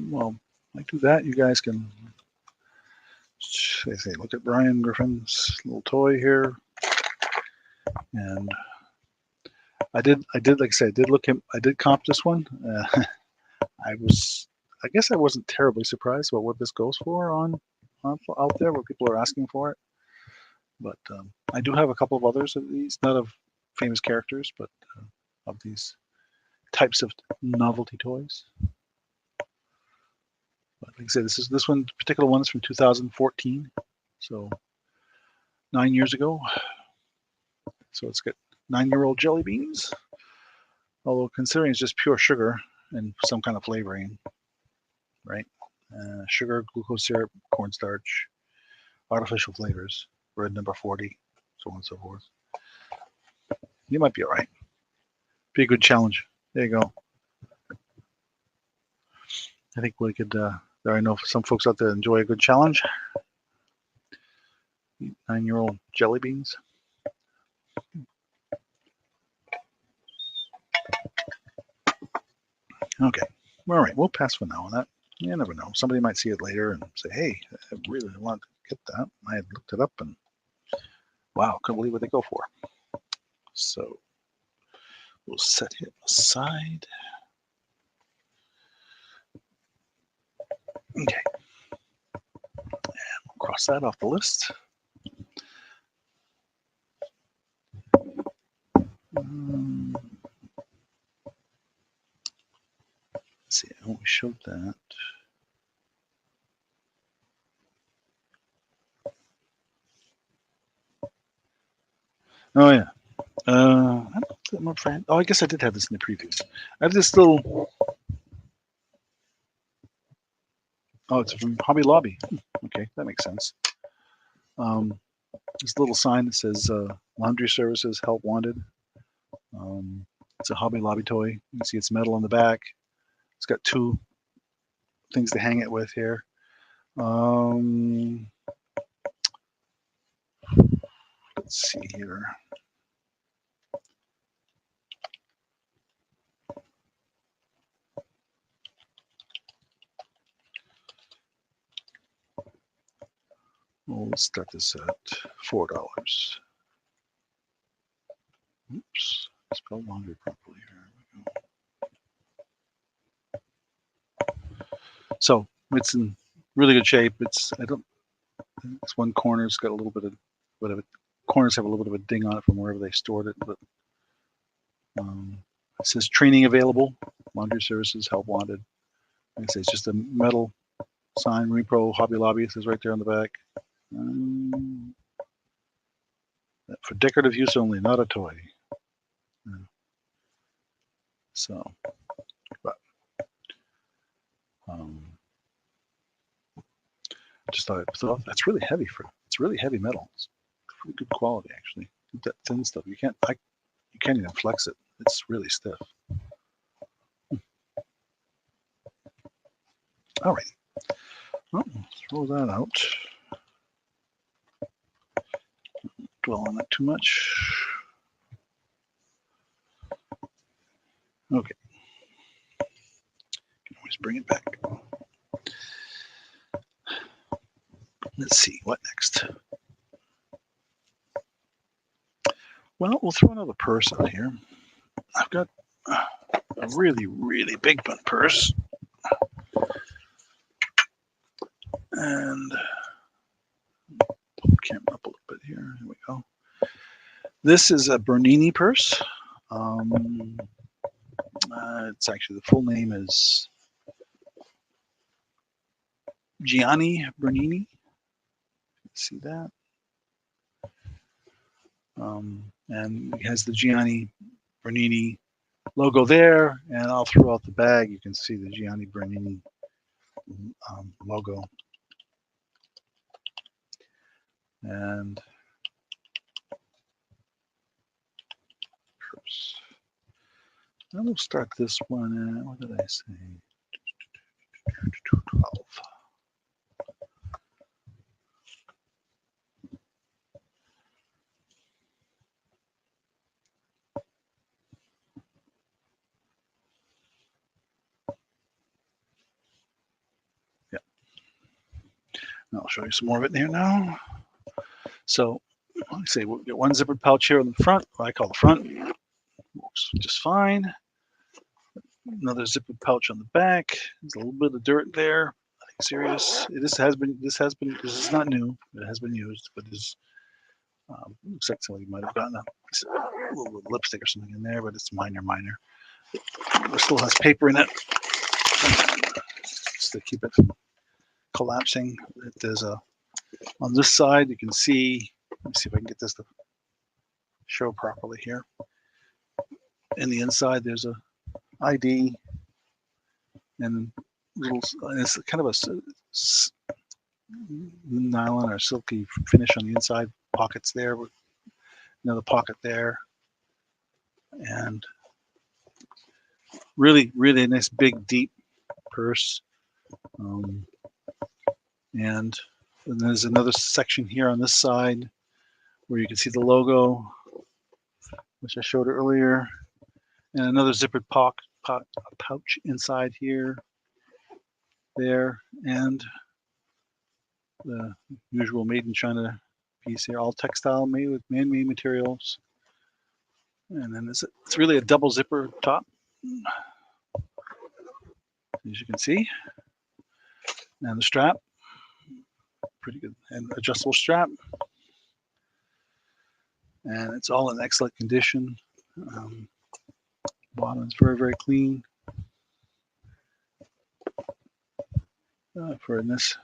Well, I do that. You guys can say, look at Brian Griffin's little toy here, and I did like I said, I did comp this one. I guess I wasn't terribly surprised about what this goes for on out there where people are asking for it. But I do have a couple of others of these, not of famous characters, but of these types of novelty toys. But like I said, this one particular one is from 2014, so 9 years ago. So it's got 9-year-old jelly beans, although considering it's just pure sugar and some kind of flavoring, right? Sugar, glucose syrup, cornstarch, artificial flavors, bread number 40, so on and so forth. You might be all right. Be a good challenge. There you go. I think we could, I know some folks out there enjoy a good challenge. 9-year-old jelly beans. Okay. All right. We'll pass for now on that. You never know. Somebody might see it later and say, hey, I really want to get that. I had looked it up and wow, couldn't believe what they go for. So we'll set him aside. Okay. And we'll cross that off the list. Let's see, I only showed that. Oh yeah. I don't know if I guess I did have this in the previews. I have this little. Oh, it's from Hobby Lobby. Okay, that makes sense. This little sign that says laundry services, help wanted. It's a Hobby Lobby toy. You can see it's metal on the back. It's got 2 things to hang it with here. Let's see here. Well, let's start this at $4. Oops, spell laundry properly here. So it's in really good shape. It's one corner's got a little bit of whatever. Corners have a little bit of a ding on it from wherever they stored it, but it says training available, laundry services, help wanted. Like I say, it's just a metal sign, Repro, Hobby Lobby. It says right there on the back. For decorative use only, not a toy. So, but just thought that's really heavy it's really heavy metal. It's pretty good quality actually. That thin stuff you can't even flex it. It's really stiff. All right. Well, throw that out. Dwell on that too much. Okay. Can always bring it back. Let's see, what next? Well, we'll throw another purse out here. I've got a really, really big purse. And pull the camera up a little bit here. Here we go. This is a Bernini purse. It's actually, the full name is Gianni Bernini. See that? And it has the Gianni Bernini logo there, and all throughout the bag you can see the Gianni Bernini logo. And then we'll start this one at, what did I say? 12. Yeah. I'll show you some more of it here now. So, let me say, we'll get one zippered pouch here in the front, what I call the front. Works just fine. Another zippered pouch on the back. There's a little bit of dirt there. I think serious. This is not new. It has been used, but is looks like somebody might have gotten a little lipstick or something in there, but it's minor. It still has paper in it, just to keep it from collapsing. There's on this side, you can see. Let me see if I can get this to show properly here. In the inside, there's a ID and it's kind of a nylon or silky finish on the inside. Pockets there, another pocket there, and really a nice big deep purse. And there's another section here on this side where you can see the logo, which I showed earlier, and another zippered pouch inside here, there, and the usual made in China piece here, all textile, made with man-made materials. And then it's really a double zipper top, as you can see. And the strap, pretty good, and adjustable strap. And it's all in excellent condition. Bottom is very clean. For this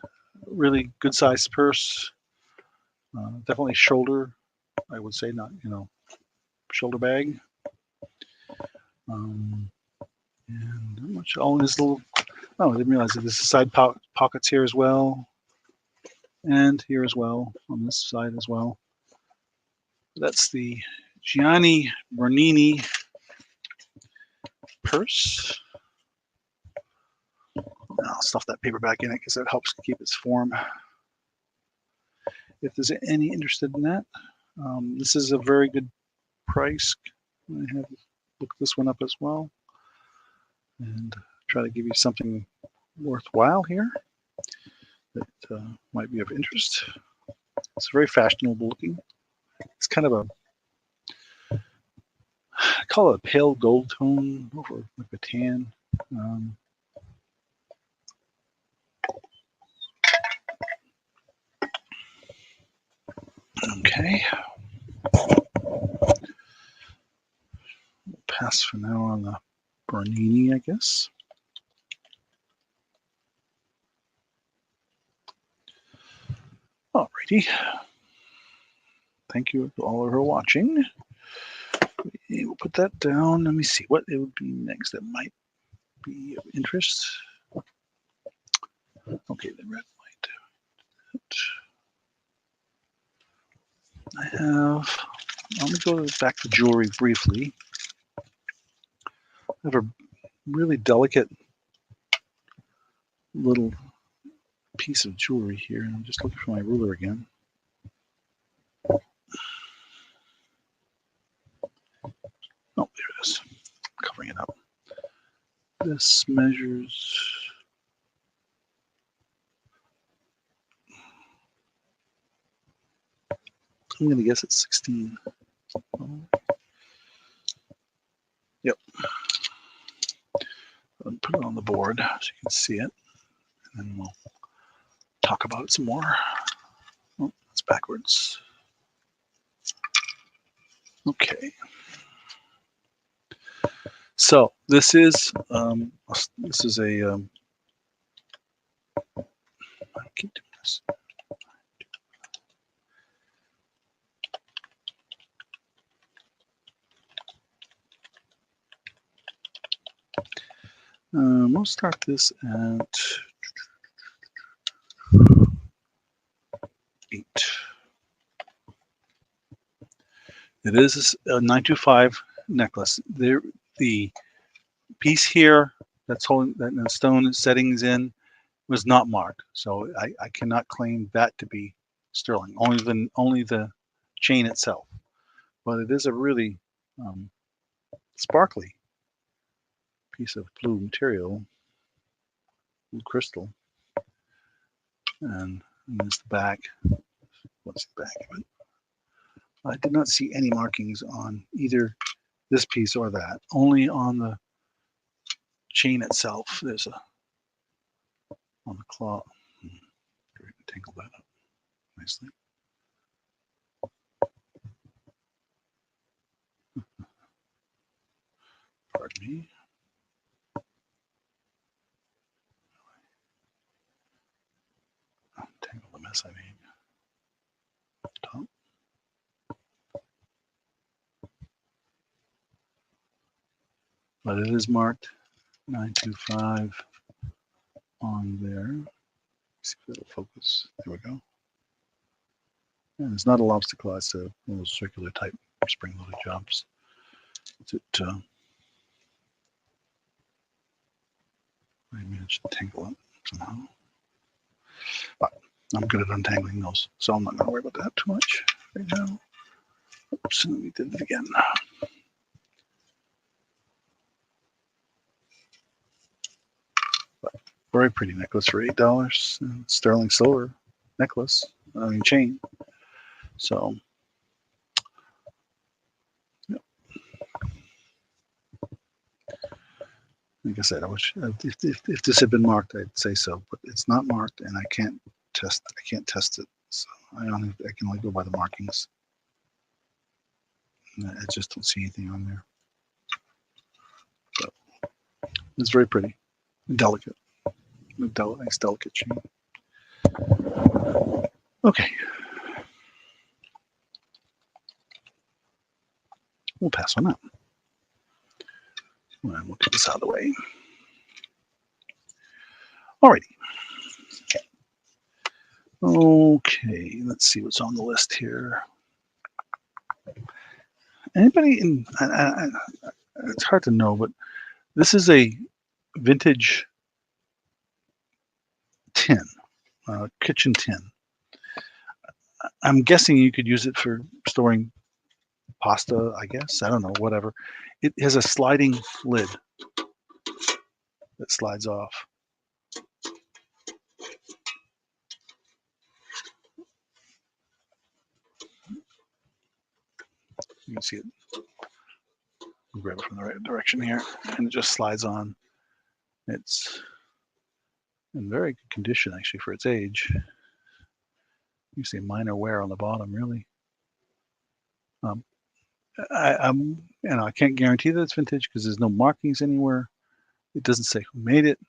really good sized purse, definitely shoulder, I would say, not shoulder bag. And not much. Oh, this little. Oh, I didn't realize that there's side pockets here as well, and here as well on this side as well. That's the Gianni Bernini purse. I'll stuff that paper back in it because that helps keep its form. If there's any interested in that, this is a very good price. I have looked this one up as well and try to give you something worthwhile here that might be of interest. It's very fashionable looking. It's kind of I call it a pale gold tone over like a tan. Okay. We'll pass for now on the Bernini, I guess. Alrighty. Thank you to all of her watching. We'll put that down. Let me see what it would be next that might be of interest. Okay, the red light. I have, let me go back to jewelry briefly. I have a really delicate little piece of jewelry here. I'm just looking for my ruler again. Oh, there it is. Covering it up. This measures. I'm going to guess it's 16. Yep. I'll put it on the board so you can see it, and then we'll talk about it some more. Oh, it's backwards. Okay. So this is a. I keep doing this. We'll start this at 8. It is a 925 necklace. The piece here that's holding that the stone settings in was not marked, so I cannot claim that to be sterling. Only the chain itself, but it is a really sparkly piece of blue material, blue crystal, and there's the back. What's the back of it? I did not see any markings on either this piece or that. Only on the chain itself, there's a on the claw. Tangle that up nicely. Pardon me. Tangle the mess I made. Top. But it is marked 925 on there. Let's see if it'll focus. There we go. And it's not a lobster claw, it's a little circular type spring-loaded jobs. It, I managed to tangle it somehow. But I'm good at untangling those, so I'm not going to worry about that too much right now. Oops, and we did it again. But very pretty necklace for $8. Sterling silver necklace, I mean chain. So, yeah. Like I said, I wish if this had been marked, I'd say so, but it's not marked, and I can't test it. So I can only go by the markings. I just don't see anything on there. So it's very pretty, delicate, nice delicate chain. Okay, we'll pass on that. And we'll get this out of the way. Alrighty. Okay, let's see what's on the list here. Anybody in? It's hard to know, but this is a vintage tin, kitchen tin. I'm guessing you could use it for storing pasta, I guess. I don't know, whatever. It has a sliding lid that slides off. You can see it. I'll grab it from the right direction here, and it just slides on. It's in very good condition, actually, for its age. You see minor wear on the bottom, really. I can't guarantee that it's vintage because there's no markings anywhere. It doesn't say who made it.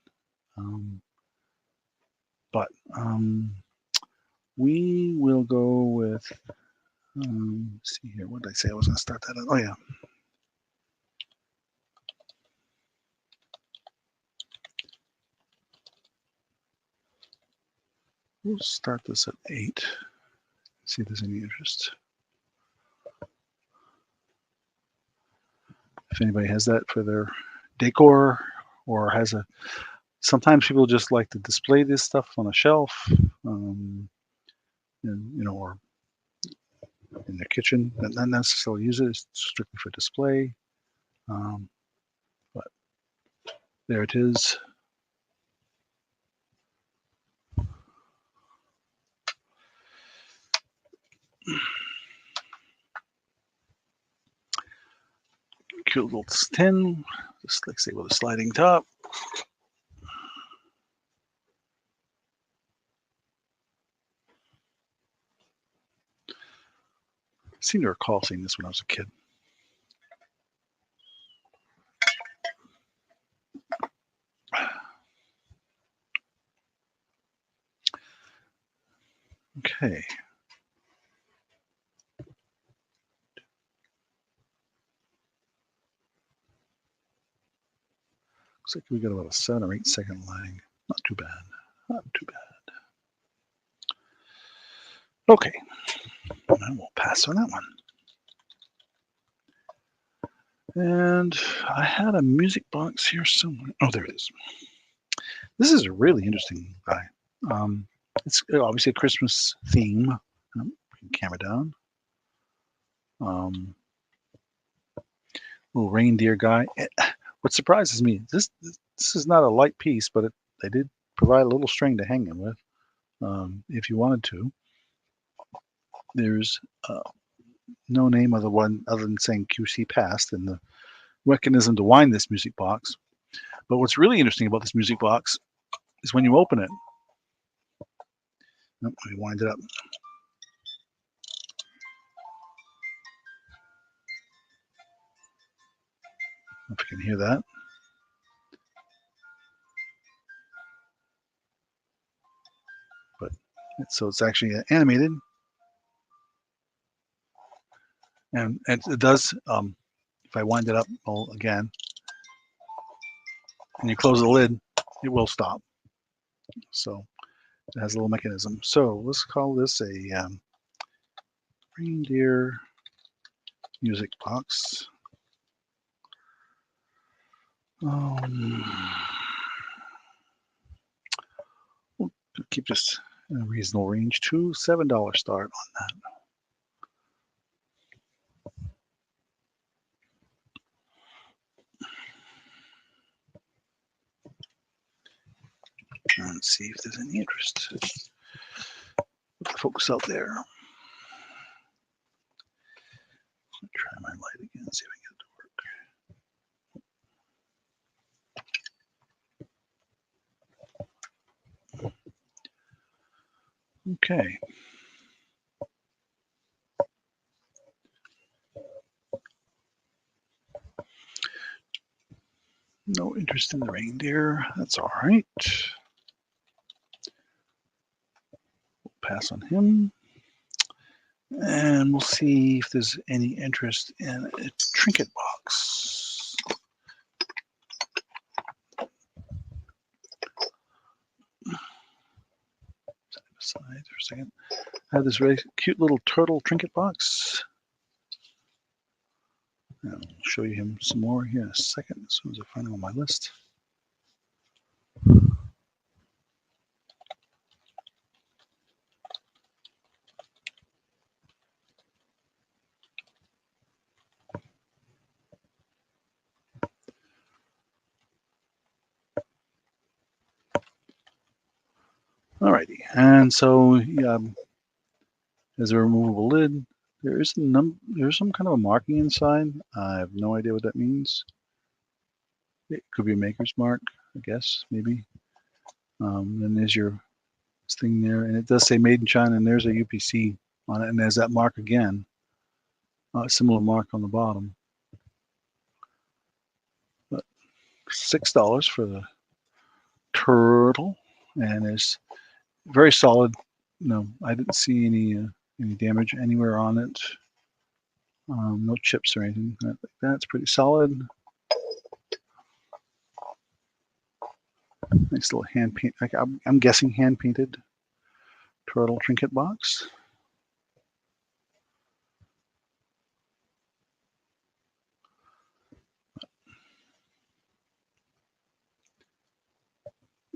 But we will go with, let's see here, what did I say? I was going to start that out. Oh, yeah. We'll start this at 8. See if there's any interest. If anybody has that for their decor or has a, sometimes people just like to display this stuff on a shelf, and, or in their kitchen, and not necessarily use it. It's strictly for display. But there it is. Cute little tin, just like say with a sliding top. I seem to recall seeing this when I was a kid. Okay. Looks like we got about a 7 or 8 second lag. Not too bad. Not too bad. Okay. And we'll pass on that one. And I had a music box here somewhere. Oh, there it is. This is a really interesting guy. It's obviously a Christmas theme. Bring the camera down. Little reindeer guy. What surprises me, this is not a light piece, but they did provide a little string to hang it with, if you wanted to. There's no name other than saying QC passed and the mechanism to wind this music box. But what's really interesting about this music box is when you open it, Nope, let me wind it up. If you can hear that. But so it's actually animated. And it does, if I wind it up again, and you close the lid, it will stop. So it has a little mechanism. So let's call this a reindeer music box. We'll keep this in a reasonable range too. $7 start on that. And see if there's any interest. Put the focus out there. Try my light again, see if I can get it to work. Okay. No interest in the reindeer. That's all right. We'll pass on him. And we'll see if there's any interest in a trinket box. Set aside for a second. I have this very cute little turtle trinket box. And I'll show you him some more here in a second, as soon as I find him on my list. Alrighty, and so there's a removable lid. There's some kind of a marking inside. I have no idea what that means. It could be a maker's mark, I guess, maybe. Then there's your thing there, and it does say Made in China, and there's a UPC on it, and there's that mark again, a similar mark on the bottom. But $6 for the turtle, and it's very solid. No, I didn't see any damage anywhere on it. No chips or anything. That's pretty solid. Nice little hand paint. I'm guessing hand painted turtle trinket box.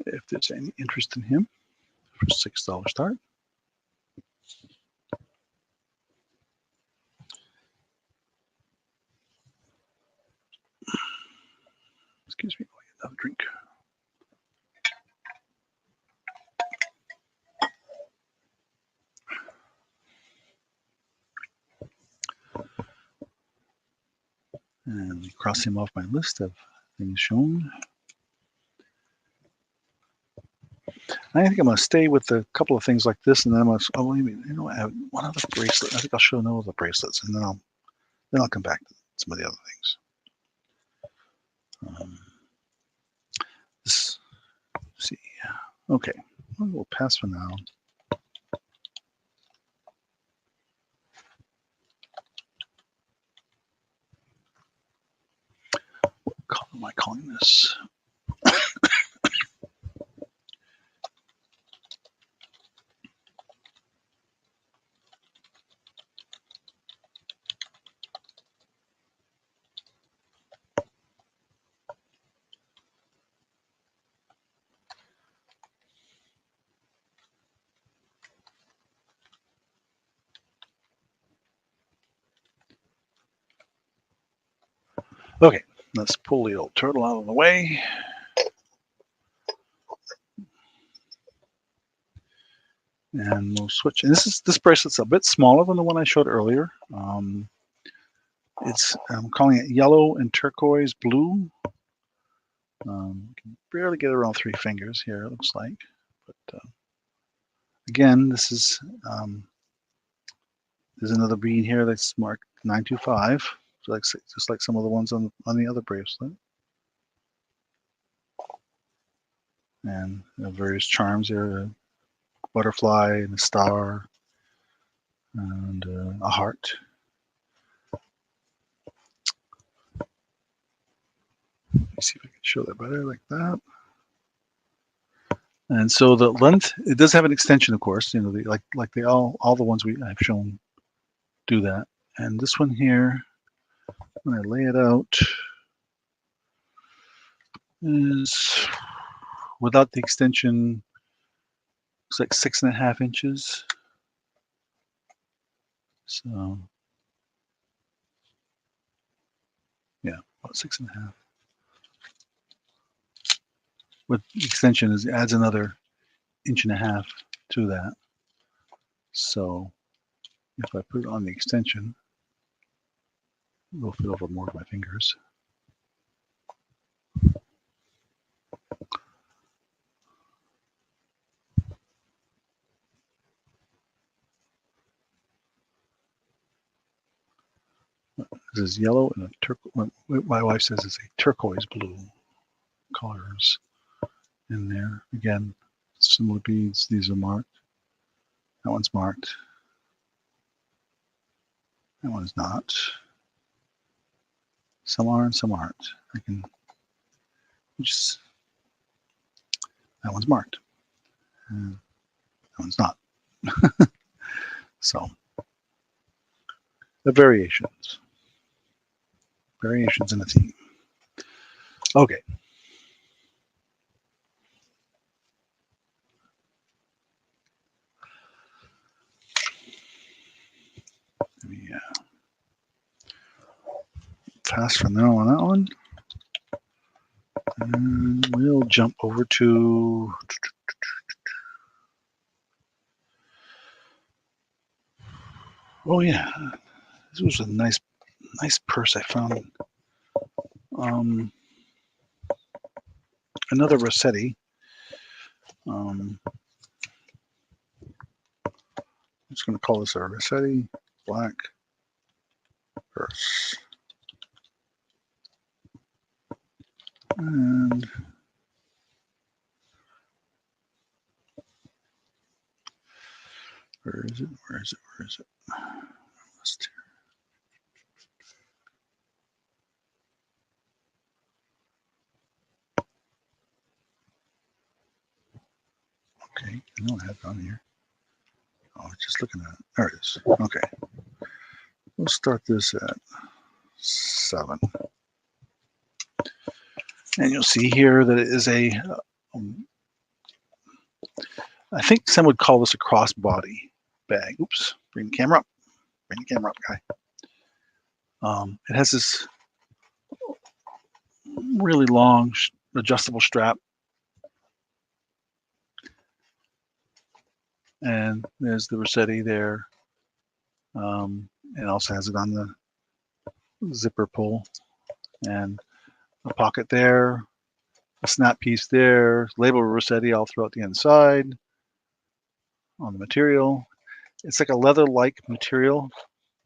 If there's any interest in him, for $6 start. Excuse me, I'll get another drink. And cross him off my list of things shown. I think I'm going to stay with a couple of things like this, and then I'm going to, I have one other bracelet. I think I'll show no other bracelets, and then I'll come back to some of the other things. Let's see. Okay, we'll pass for now. What color am I calling this? Okay, let's pull the old turtle out of the way. And we'll switch. And this bracelet's a bit smaller than the one I showed earlier. I'm calling it yellow and turquoise blue. You can barely get around 3 fingers here, it looks like. But Again, this is there's another bead here that's marked 925, just like some of the ones on the other bracelet. And various charms there, a butterfly and a star and a heart. Let me see if I can show that better, like that. And so the length, it does have an extension, of course. You know, like they all the ones I've shown do that. And this one here, when I lay it out, is without the extension, it's like 6.5 inches. So yeah, about 6.5. With the extension, it adds another 1.5 inches to that. So if I put it on the extension, it will fit over more of my fingers. This is yellow and a turquoise. My wife says it's a turquoise blue colors in there. Again, similar beads. These are marked. That one's marked. That one's not. Some are and some aren't. I can just. That one's marked. And that one's not. So the variations. Variations in a theme. Okay. Yeah. Fast from now on that one. And we'll jump over to oh yeah, this was a nice purse I found. Another Rossetti. I'm just going to call this a Rossetti black purse. And where is it? Where is it? Where is it? List here. Okay, I know I have it on here. Oh, just looking at it. There it is. Okay. We'll start this at 7. And you'll see here that it is a, I think some would call this a crossbody bag. Oops, bring the camera up. Bring the camera up, guy. It has this really long adjustable strap. And there's the Rossetti there. It also has it on the zipper pull and a pocket there, a snap piece there, label Rossetti all throughout the inside on the material. It's like a leather-like material,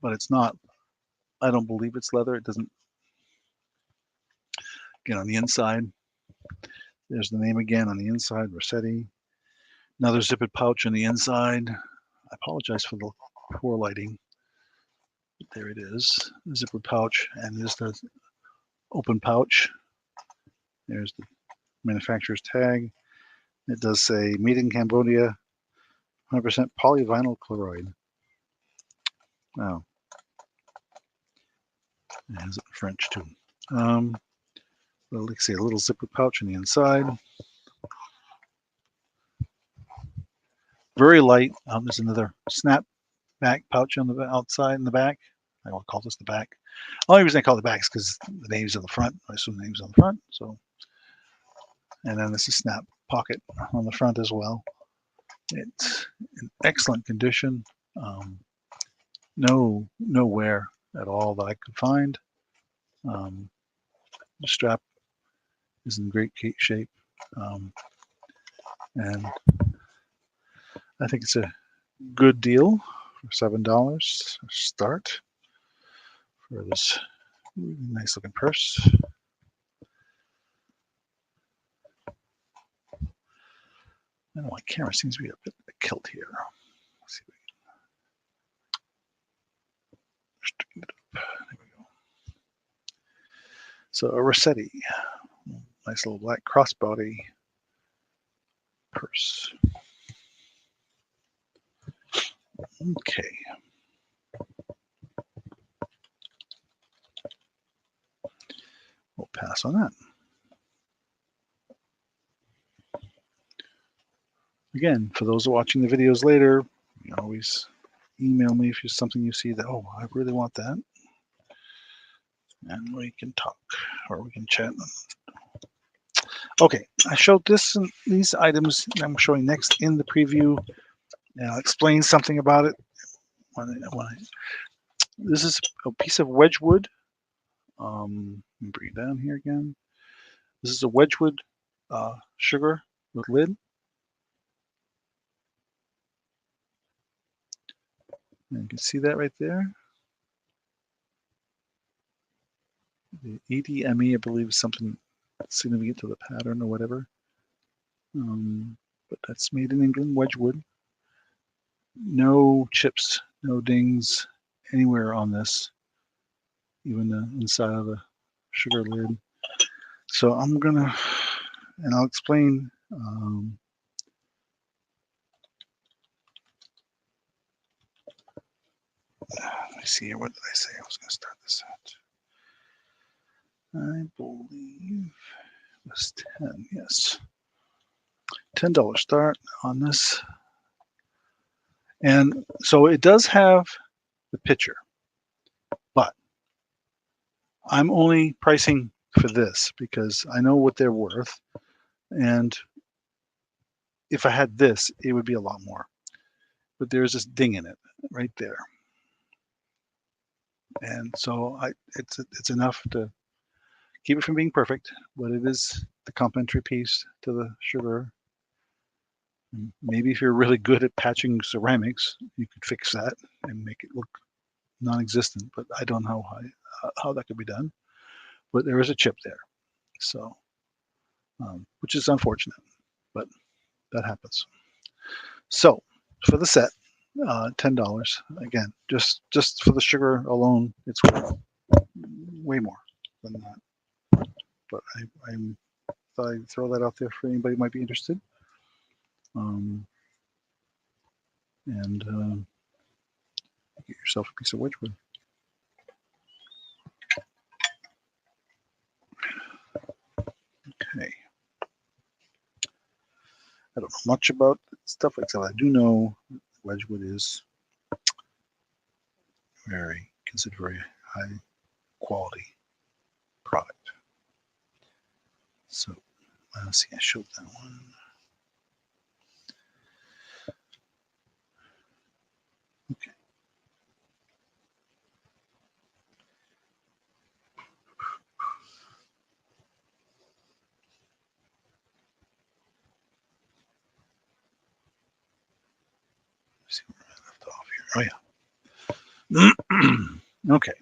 but it's not. I don't believe it's leather. It doesn't. Again, on the inside, there's the name again on the inside, Rossetti. Another zippered pouch on the inside. I apologize for the poor lighting. But there it is, the zippered pouch, and there's the open pouch. There's the manufacturer's tag. It does say made in Cambodia, 100% polyvinyl chloride. Wow. It has it in French too. Let's see, a little zipper pouch on the inside. Very light. There's another snap back pouch on the outside and the back. I will call this the back. The only reason I call it the back is because the name's on the front. I assume the name's on the front. So, and then this is snap pocket on the front as well. It's in excellent condition. No wear at all that I could find. The strap is in great shape, and I think it's a good deal for $7 start for this nice looking purse. I know my camera seems to be a bit kilt here. Let's see if we can straighten it up. There we go. So a Rossetti, nice little black crossbody purse. Okay. We'll pass on that. Again, for those watching the videos later, you can always email me if there's something you see that, oh, I really want that. And we can talk or we can chat. Okay, I showed these items I'm showing next in the preview, and I'll explain something about it. This is a piece of Wedgwood. Let me bring it down here again. This is a Wedgwood sugar with lid. And you can see that right there. The EDME, I believe, is something significant to the pattern or whatever. But that's made in England, Wedgwood. No chips, no dings anywhere on this, even the inside of the sugar lid. So I'm gonna, and I'll explain. Let me see here. What did I say? I was gonna start this at. I believe it was 10. Yes, $10 start on this. And so it does have the picture, but I'm only pricing for this because I know what they're worth. And if I had this, it would be a lot more. But there's this ding in it right there. And so it's enough to keep it from being perfect, but it is the complementary piece to the sugar. And maybe if you're really good at patching ceramics, you could fix that and make it look non-existent, but I don't know how that could be done. But there is a chip there, so which is unfortunate, but that happens. So for the set, $10 again, just for the sugar alone, it's way more than that. But I thought I'd throw that out there for anybody who might be interested. And get yourself a piece of Wedgwood. Okay. I don't know much about stuff, except I do know Wedgwood is considered very high quality product. So let's see, I showed that one. Okay. Let's see where I left off here. Oh yeah. Okay.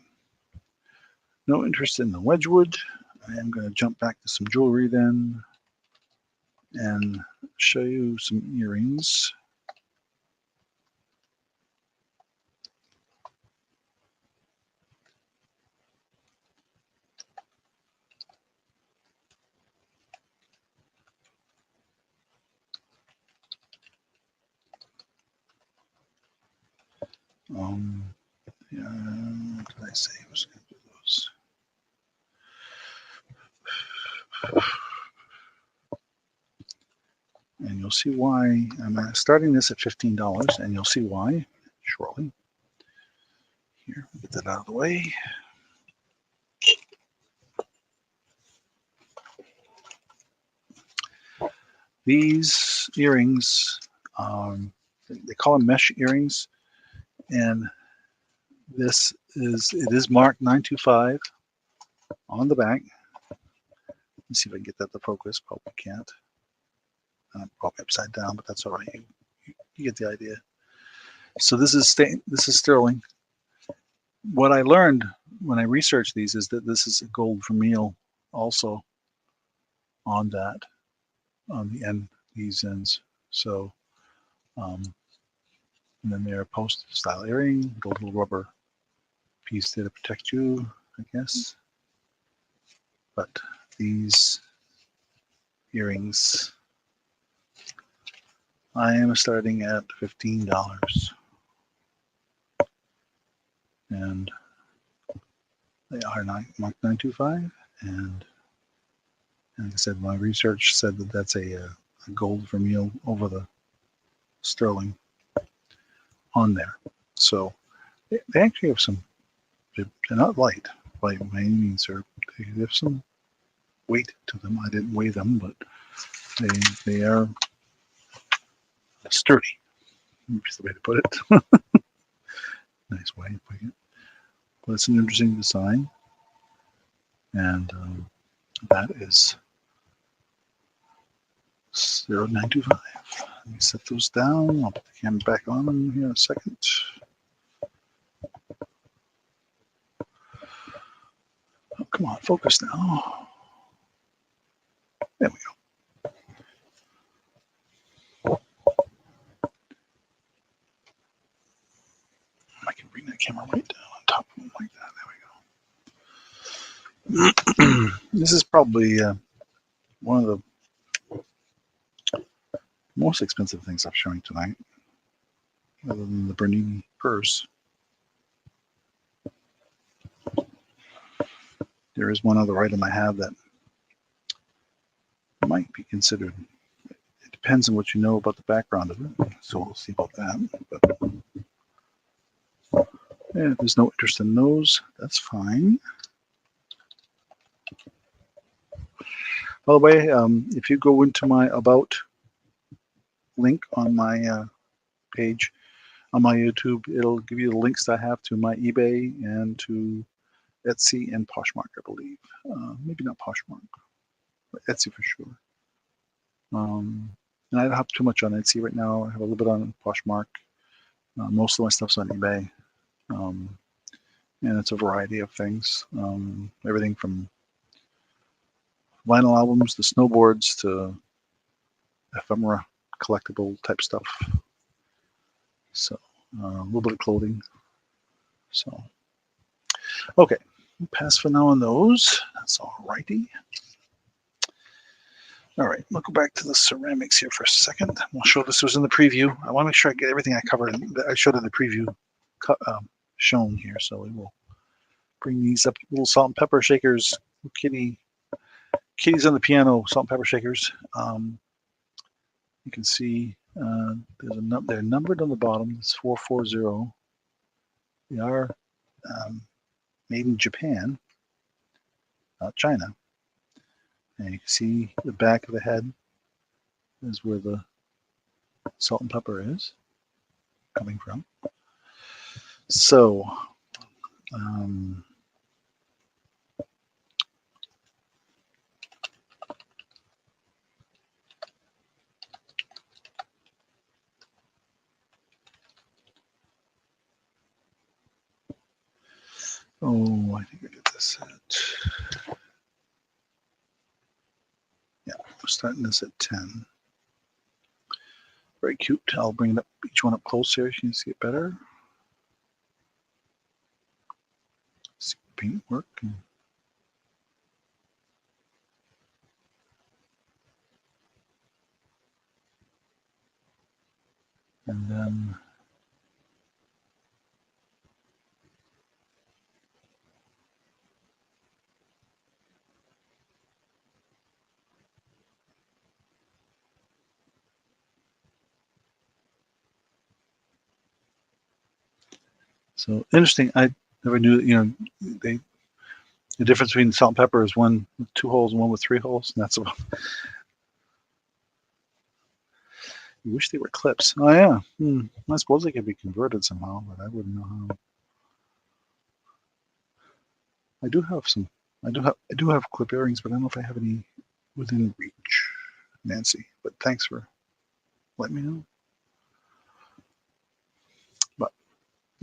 No interest in the Wedgwood. I am going to jump back to some jewelry then and show you some earrings. Yeah, what did I say I was going to do those? And you'll see why I'm starting this at $15, and you'll see why shortly. Here, get that out of the way. These earrings, they call them mesh earrings, and it is marked 925 on the back. Let's see if I can get that to focus. Probably can't. Probably upside down, but that's all right. you get the idea. So this is sterling. What I learned when I researched these is that this is a gold vermeil also on that, on the end, these ends. So, and then they're post style earring, the little rubber piece there to protect you, I guess. But these earrings, I am starting at $15. And they are marked 925, and like I said, my research said that that's a gold vermeil over the sterling on there. So they actually have some. They're not light by any means. They have some weight to them. I didn't weigh them, but they are sturdy. That's the way to put it. Nice way of putting it. But it's an interesting design, and that is 0925. Let me set those down. I'll put the camera back on them here in a second. Oh, come on, focus now. There we go. I can bring that camera right down on top of them like that. There we go. This is probably one of the most expensive things I'm showing tonight, other than the Bernini purse. There is one other item I have that might be considered. It depends on what you know about the background of it, so we'll see about that. But yeah, if there's no interest in those, that's fine. By the way, if you go into my About link on my page on my YouTube, it'll give you the links that I have to my eBay and to Etsy and Poshmark, I believe. Maybe not Poshmark, but Etsy for sure. And I don't have too much on Etsy right now. I have a little bit on Poshmark. Most of my stuff's on eBay. And it's a variety of things. Everything from vinyl albums to snowboards to ephemera, collectible type stuff. So a little bit of clothing. So, okay, pass for now on those. That's all righty. All right, we'll go back to the ceramics here for a second. We'll show this was in the preview. I want to make sure I get everything I covered that I showed in the preview shown here. So we will bring these up. Little salt and pepper shakers. Kitty's on the piano. Salt and pepper shakers. You can see they're numbered on the bottom. It's 440. They are made in Japan, not China. And you can see the back of the head is where the salt and pepper is coming from. So, oh, I think I get this at, yeah, we're starting this at 10. Very cute. I'll bring it up, each one up close here so you can see it better. See the paint work. And then so interesting. I never knew, the difference between salt and pepper is one with 2 holes and one with 3 holes. And that's about. You wish they were clips. Oh yeah. I suppose they could be converted somehow, but I wouldn't know how. I do have some. I do have clip earrings, but I don't know if I have any within reach, Nancy. But thanks for letting me know.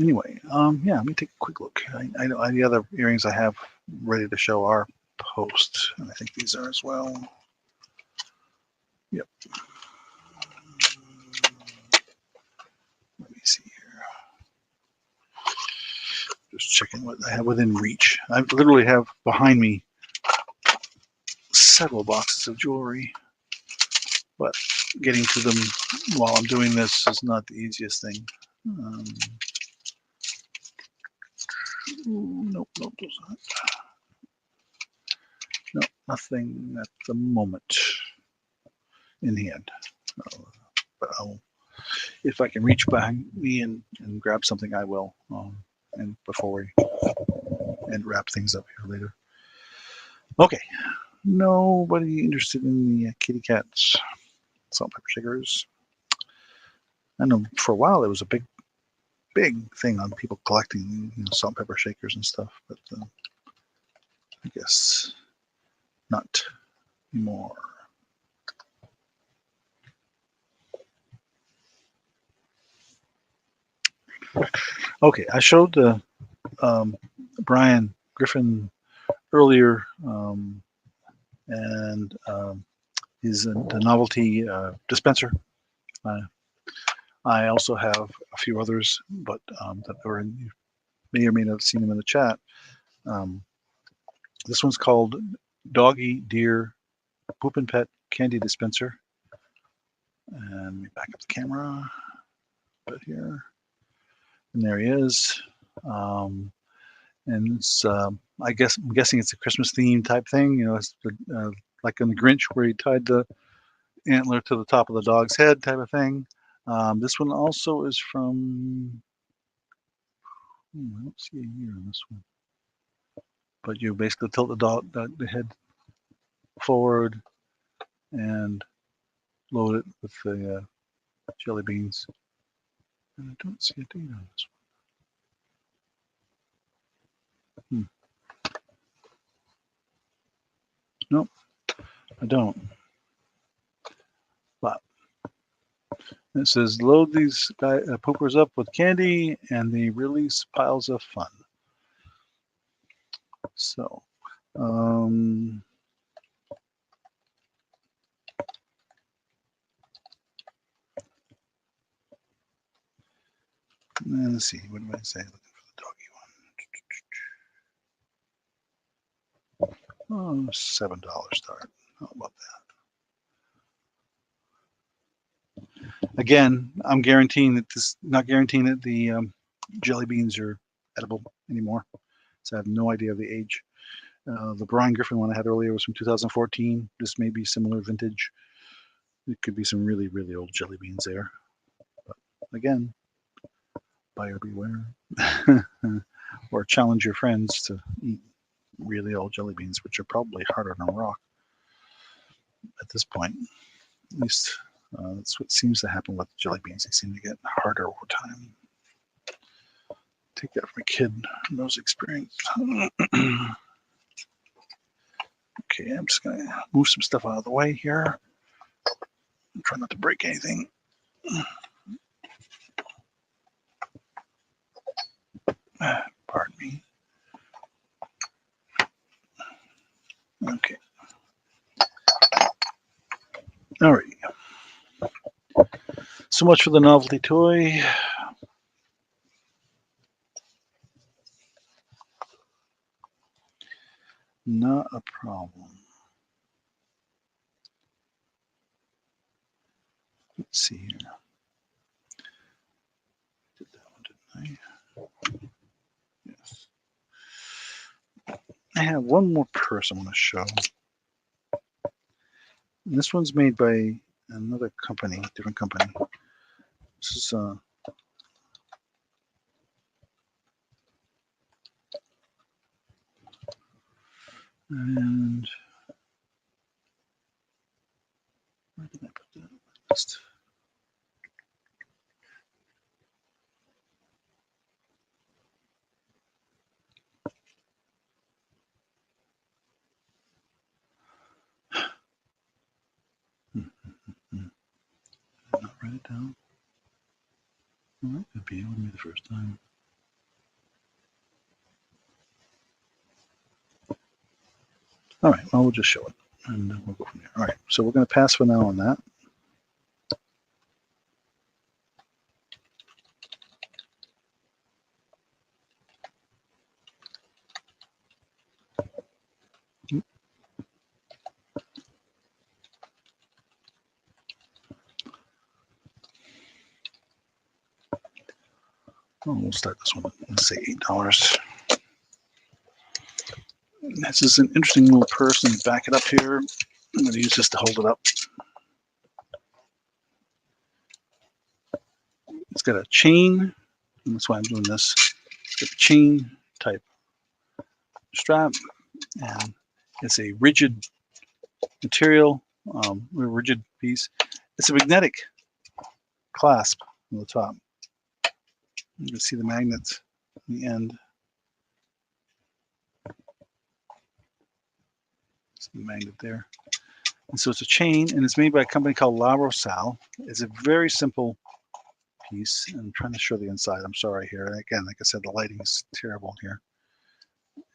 Anyway, yeah, let me take a quick look. I know the other earrings I have ready to show are post, and I think these are as well. Yep. Let me see here. Just checking what I have within reach. I literally have behind me several boxes of jewelry, but getting to them while I'm doing this is not the easiest thing. Nope, those aren't. No, nothing at the moment in hand. But if I can reach behind me and grab something, I will. And before we wrap things up here later. Okay, nobody interested in the kitty cats, salt and pepper shakers. I know for a while it was a big thing on people collecting, salt and pepper shakers and stuff, but I guess not anymore. Okay, I showed Brian Griffin earlier, and is the novelty dispenser. I also have a few others, but that you may or may not have seen them in the chat. This one's called Doggy Deer Poop and Pet Candy Dispenser. And let me back up the camera a bit here. And there he is. And it's, I'm guessing it's a Christmas theme type thing. It's like in the Grinch where he tied the antler to the top of the dog's head type of thing. This one also is from, I don't see a year on this one. But you basically tilt the head forward and load it with the jelly beans. And I don't see a date on this one. Nope, I don't. But it says load these poopers up with candy and they release piles of fun. So, and let's see, what did I say? Looking for the doggy one. Oh, $7 start. How about that? Again, I'm guaranteeing that not guaranteeing that the jelly beans are edible anymore. So I have no idea of the age. The Brian Griffin one I had earlier was from 2014. This may be similar vintage. It could be some really, really old jelly beans there. But again, buyer beware. Or challenge your friends to eat really old jelly beans, which are probably harder than a rock at this point. At least that's what seems to happen with jelly beans. They seem to get harder over time. Take that from a kid who knows experience. Okay, I'm just gonna move some stuff out of the way here. Try not to break anything. Pardon me. Okay. All right. So much for the novelty toy. Not a problem. Let's see here. Did that one, didn't I? Yes. I have one more purse I want to show. And this one's made by another company, different company. This is and where did I put that list? Did I not write it down? Well, that could be. It wouldn't be the first time. All right, well, we'll just show it, and we'll go from there. All right, so we're going to pass for now on that. Oh, we'll start this one. Let's say $8. This is an interesting little purse. Let me back it up here. I'm going to use this to hold it up. It's got a chain, and that's why I'm doing this. It's got a chain type strap, and it's a rigid material, a rigid piece. It's a magnetic clasp on the top. You can see the magnets in the end. See the magnet there. And so it's a chain, and it's made by a company called La Rosal. It's a very simple piece. I'm trying to show the inside. I'm sorry here. Again, like I said, the lighting is terrible here.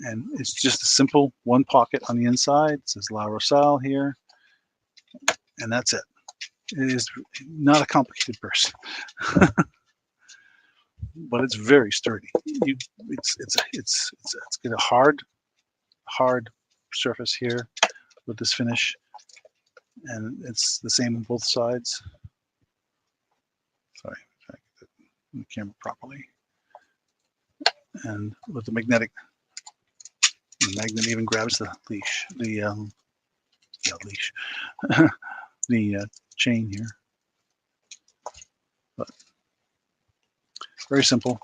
And it's just a simple one pocket on the inside. It says La Rosal here, and that's it. It is not a complicated purse, but it's very sturdy. It's got a hard surface here with this finish, and it's the same on both sides. Sorry, if I get the camera properly. And with the magnet even grabs the leash, the chain here. But very simple.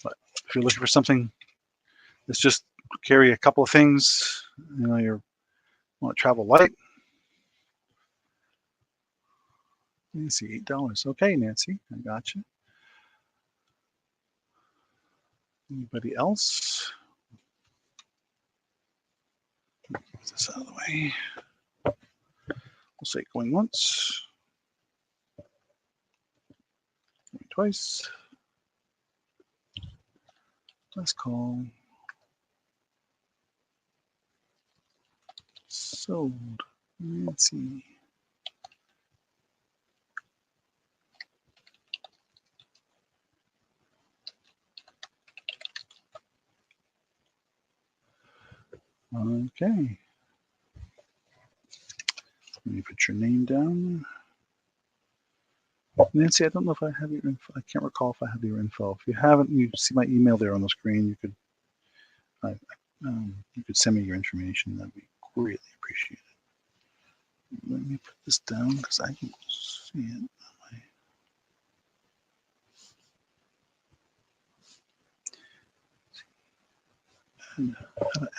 But if you're looking for something that's just carry a couple of things, you know, you want to travel light. Nancy, $8. Okay, Nancy, I got you. Anybody else? Get this out of the way. We'll say going once, going twice. Let's call sold Nancy. Okay. Let me put your name down. Nancy, I don't know if I have your info. I can't recall if I have your info. If you haven't, you see my email there on the screen. You could send me your information. That'd be greatly appreciated. Let me put this down because I can see it. And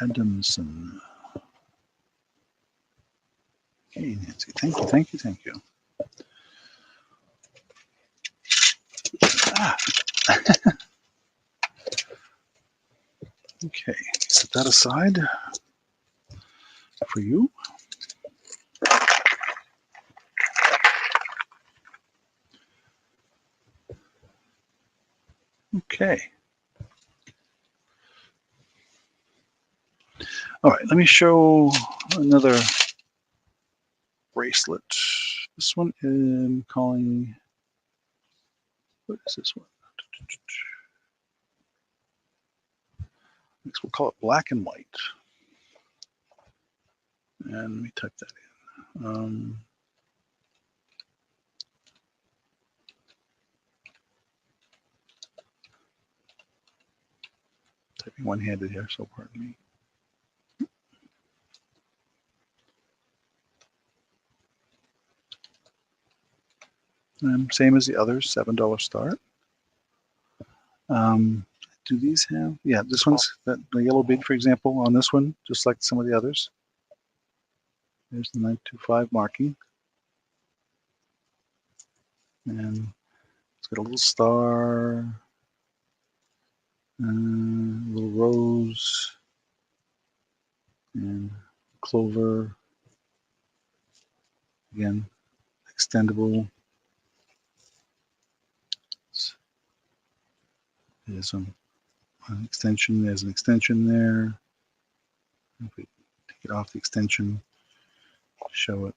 Adamson. Okay, Nancy. Thank you. Ah. Okay, set that aside for you. Okay. All right, let me show another bracelet. This one I'm calling, what is this one? Next we'll call it black and white. And let me type that in. Typing one-handed here, so pardon me. Same as the others, $7 start. Do these have? Yeah, this one's the yellow bead, for example, on this one, just like some of the others. There's the 925 marking. And it's got a little star, a little rose, and clover. Again, extendable. There's an extension. There's an extension there. If we take it off the extension, show it.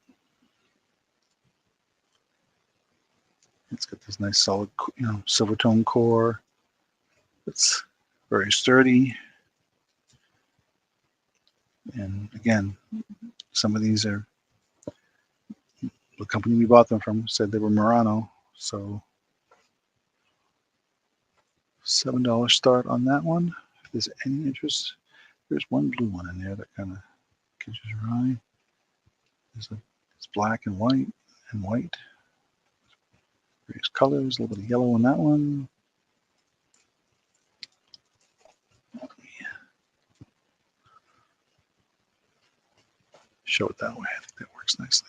It's got this nice solid, silver tone core. It's very sturdy. And again, some of these are, the company we bought them from said they were Murano. So $7 start on that one. If there's any interest, there's one blue one in there that kind of catches your eye. It's black and white and white. Various colors, a little bit of yellow on that one. Show it that way. I think that works nicely.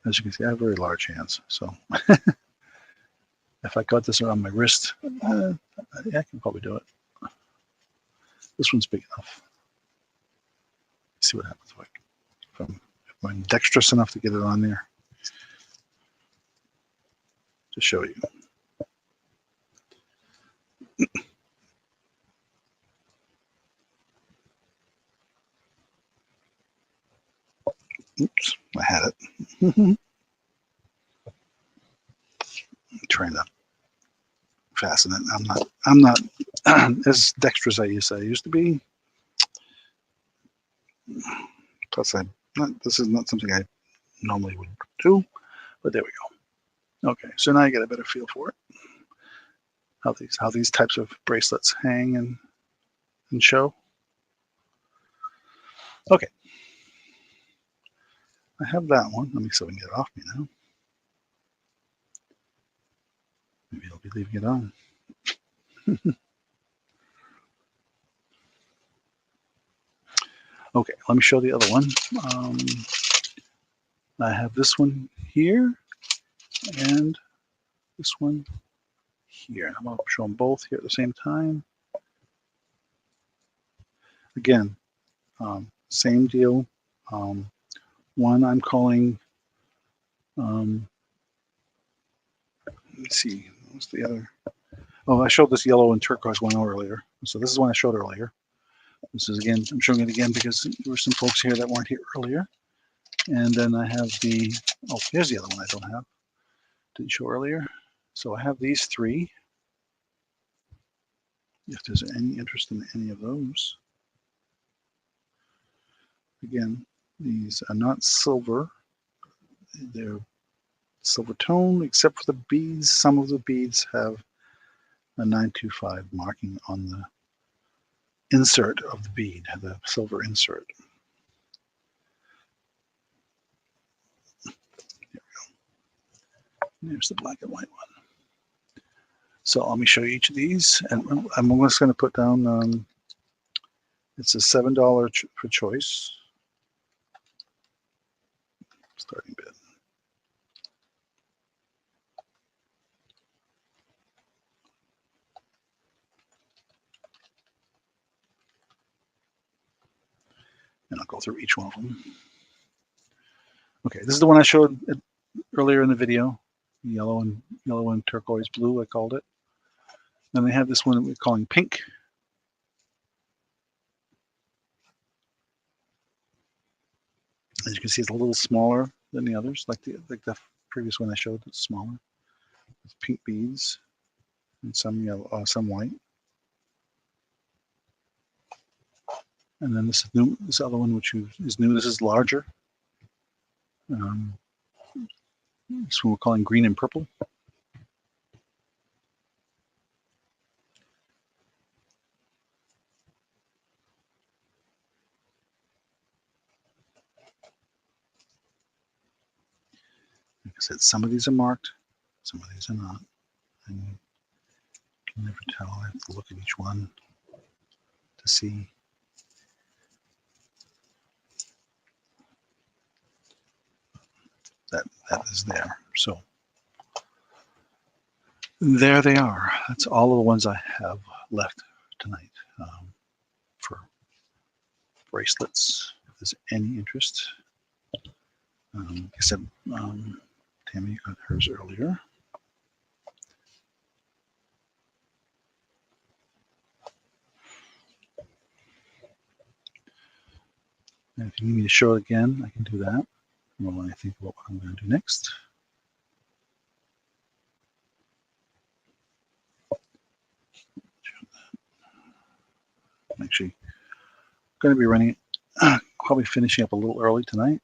As you can see, I have very large hands, so if I got this around my wrist, yeah, I can probably do it. This one's big enough. Let's see what happens if I'm dexterous enough to get it on there. To show you. Oops, I had it. I'm trying to fasten it. I'm not as dexterous as I used to be. Plus, this is not something I normally would do, but there we go. Okay, so now you get a better feel for it. How these types of bracelets hang and show. Okay. I have that one. Let me see if I can get it off me now. Maybe I'll be leaving it on. Okay, let me show the other one. I have this one here and this one here. I'm going to show them both here at the same time. Again, same deal. One I'm calling, let's see, what's the other? Oh, I showed this yellow and turquoise one earlier. So this is one I showed earlier. This is, again, I'm showing it again because there were some folks here that weren't here earlier. And then I have here's the other one I don't have. Didn't show earlier. So I have these three. If there's any interest in any of those. Again, these are not silver. They're silver tone, except for the beads. Some of the beads have a 925 marking on the insert of the bead, the silver insert. There we go. There's the black and white one. So let me show you each of these, and I'm just going to put down. It's a $7 for choice. Starting bid. And I'll go through each one of them. Okay, this is the one I showed earlier in the video. Yellow and turquoise blue, I called it. Then they have this one that we're calling pink. As you can see, it's a little smaller than the others, like the previous one I showed. It's smaller. It's pink beads and some yellow, some white. And then this other one, which is new. This is larger. This one we're calling green and purple. Like I said, some of these are marked, some of these are not. And you can never tell. I have to look at each one to see. That is there. So there they are. That's all of the ones I have left tonight for bracelets. If there's any interest, Like I said, Tammy got hers earlier. And if you need me to show it again, I can do that. When I think about what I'm going to do next. I'm actually going to be running, probably finishing up a little early tonight.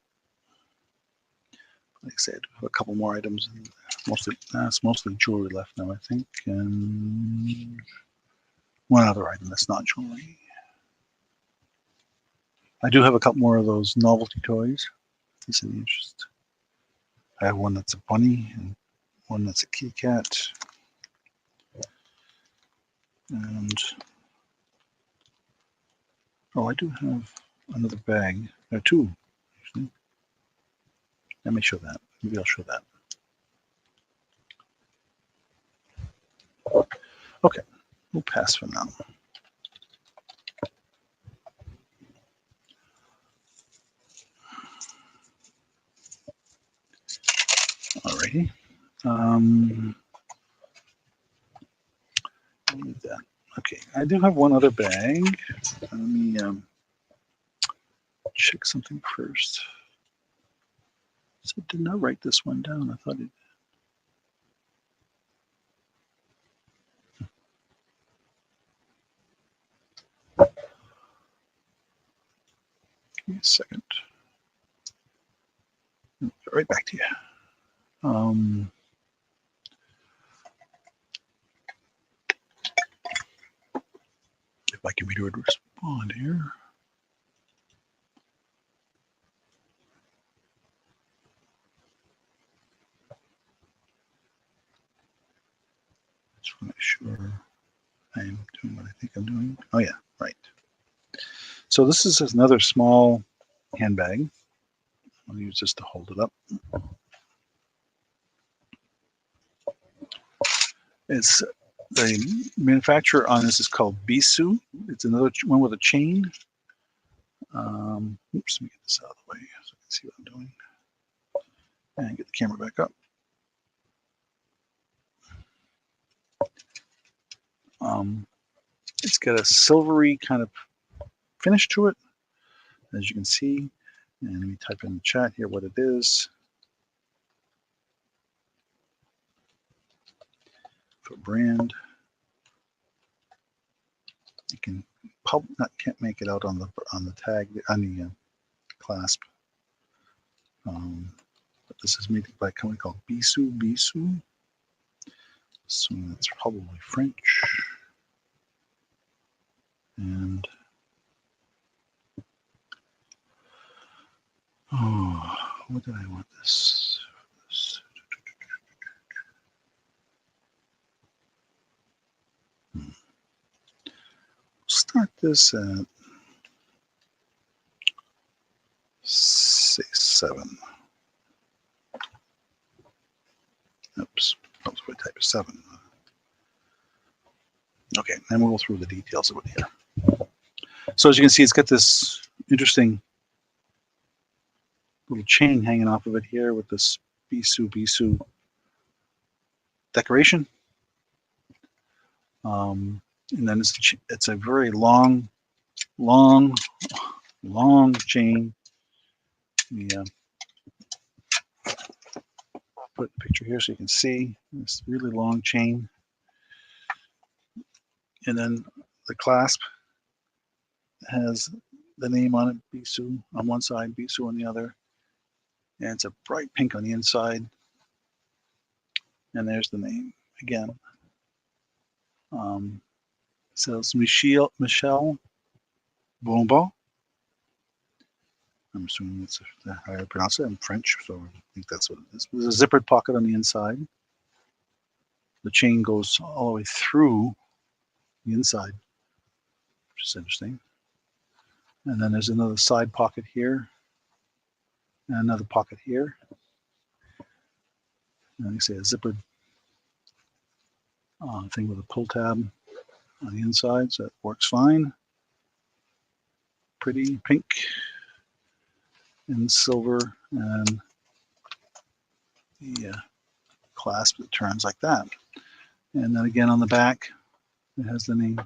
Like I said, a couple more items. And it's mostly jewelry left now, I think, and one other item that's not jewelry. I do have a couple more of those novelty toys. Is any interest? I have one that's a bunny and one that's a kitty cat. And I do have another bag. There are two, actually. Let me show that. Maybe I'll show that. Okay, we'll pass for now. Alrighty. Leave that. Okay, I do have one other bag. Let me check something first. So I did not write this one down. I thought it. Give me a second. Get right back to you. If my computer would respond here. Just want to make sure I am doing what I think I'm doing. Oh yeah, right. So this is another small handbag. I'll use this to hold it up. It's the manufacturer on this is called Bisou. It's another one with a chain. Oops, let me get this out of the way so I can see what I'm doing. And get the camera back up. It's got a silvery kind of finish to it, as you can see. And let me type in the chat here what it is. For brand, you can can't make it out on the tag on the clasp. But this is made by a company called Bisou. So that's probably French. And what did I want this? Start this at say 7. Oops, I was going to type 7. Okay, then we'll go through the details of it here. So as you can see, it's got this interesting little chain hanging off of it here with this Bisou decoration. And then it's a very long chain. Yeah. Put the picture here so you can see this really long chain. And then the clasp has the name on it, Bisou on one side, Bisou on the other. And it's a bright pink on the inside. And there's the name again. So it's Michel Bonbon. I'm assuming that's how I pronounce it in French, so I think that's what it is. There's a zippered pocket on the inside. The chain goes all the way through the inside, which is interesting. And then there's another side pocket here, and another pocket here. And you see a zippered thing with a pull tab on the inside, so it works fine. Pretty pink and silver, and the clasp that turns like that. And then again on the back, it has the name.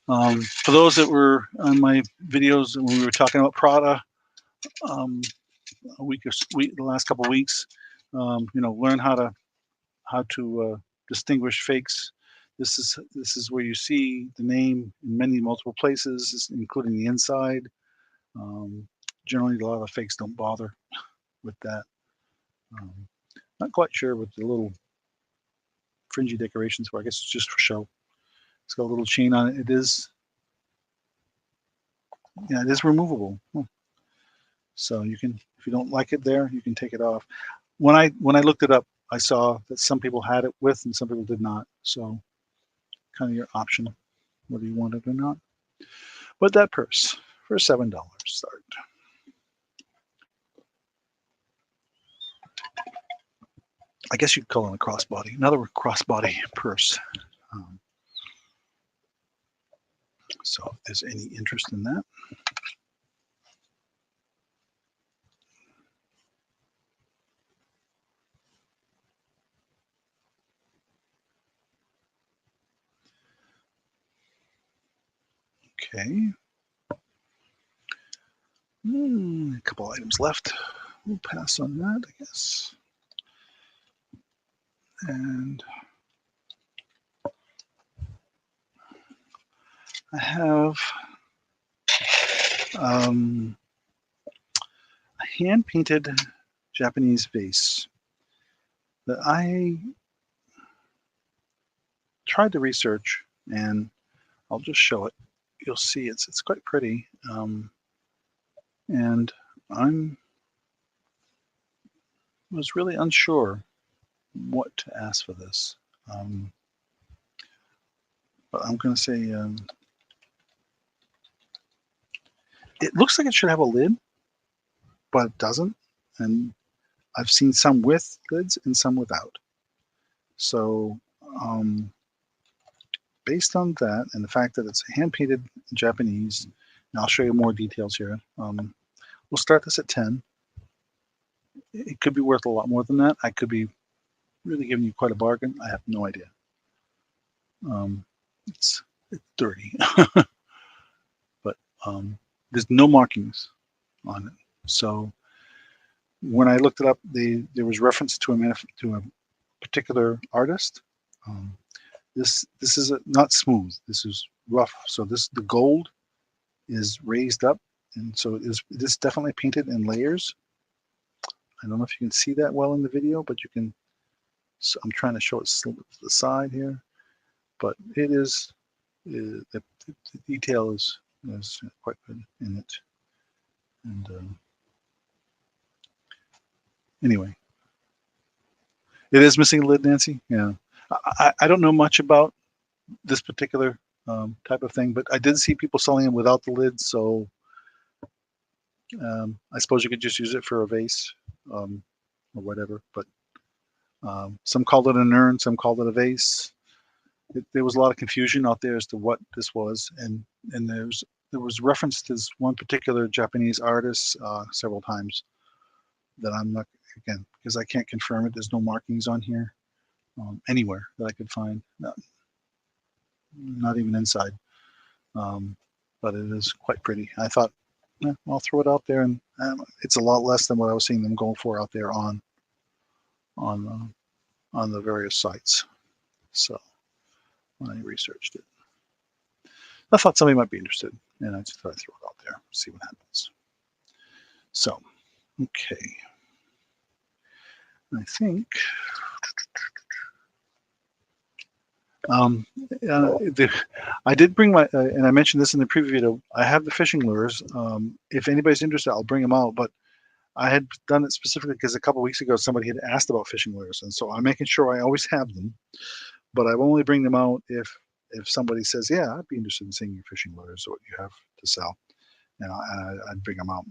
For those that were on my videos when we were talking about Prada, the last couple of weeks, learn how to distinguish fakes. This is where you see the name in multiple places, including the inside. Generally, a lot of fakes don't bother with that. Not quite sure what the little fringy decorations for. I guess it's just for show. It's got a little chain on it. It is removable. So you can, if you don't like it there, you can take it off. When I looked it up, I saw that some people had it with and some people did not. So kind of your option, whether you want it or not. But that purse for $7 start. I guess you'd call it a crossbody, another crossbody purse. So if there's any interest in that. Okay. A couple items left. We'll pass on that, I guess. And I have a hand-painted Japanese vase that I tried to research, and I'll just show it. You'll see it's quite pretty, and was really unsure what to ask for this, but I'm going to say it looks like it should have a lid, but it doesn't, and I've seen some with lids and some without. So based on that and the fact that it's hand-painted Japanese, and I'll show you more details here. We'll start this at 10. It could be worth a lot more than that. I could be really giving you quite a bargain. I have no idea. It's dirty, but there's no markings on it. So when I looked it up, there was reference to a particular artist. This is not smooth. This is rough. So the gold is raised up, and so it is definitely painted in layers. I don't know if you can see that well in the video, but you can. So I'm trying to show it to the side here, but it is the detail is quite good in it. And anyway, it is missing a lid, Nancy. Yeah, I don't know much about this particular type of thing, but I did see people selling it without the lid, so I suppose you could just use it for a vase or whatever. But some called it an urn, some called it a vase. There was a lot of confusion out there as to what this was, and there was reference to this one particular Japanese artist several times that I'm not, again, because I can't confirm it. There's no markings on here anywhere that I could find, not even inside. But it is quite pretty. I thought, I'll throw it out there, and it's a lot less than what I was seeing them going for out there on the various sites. So when I researched it, I thought somebody might be interested, and I just thought I'd throw it out there, see what happens. So, okay. I think I did bring my, and I mentioned this in the preview video, I have the fishing lures. If anybody's interested, I'll bring them out, but I had done it specifically because a couple of weeks ago somebody had asked about fishing lures, and so I'm making sure I always have them, but I only bring them out if somebody says, yeah, I'd be interested in seeing your fishing lures or what you have to sell, and I'd bring them out.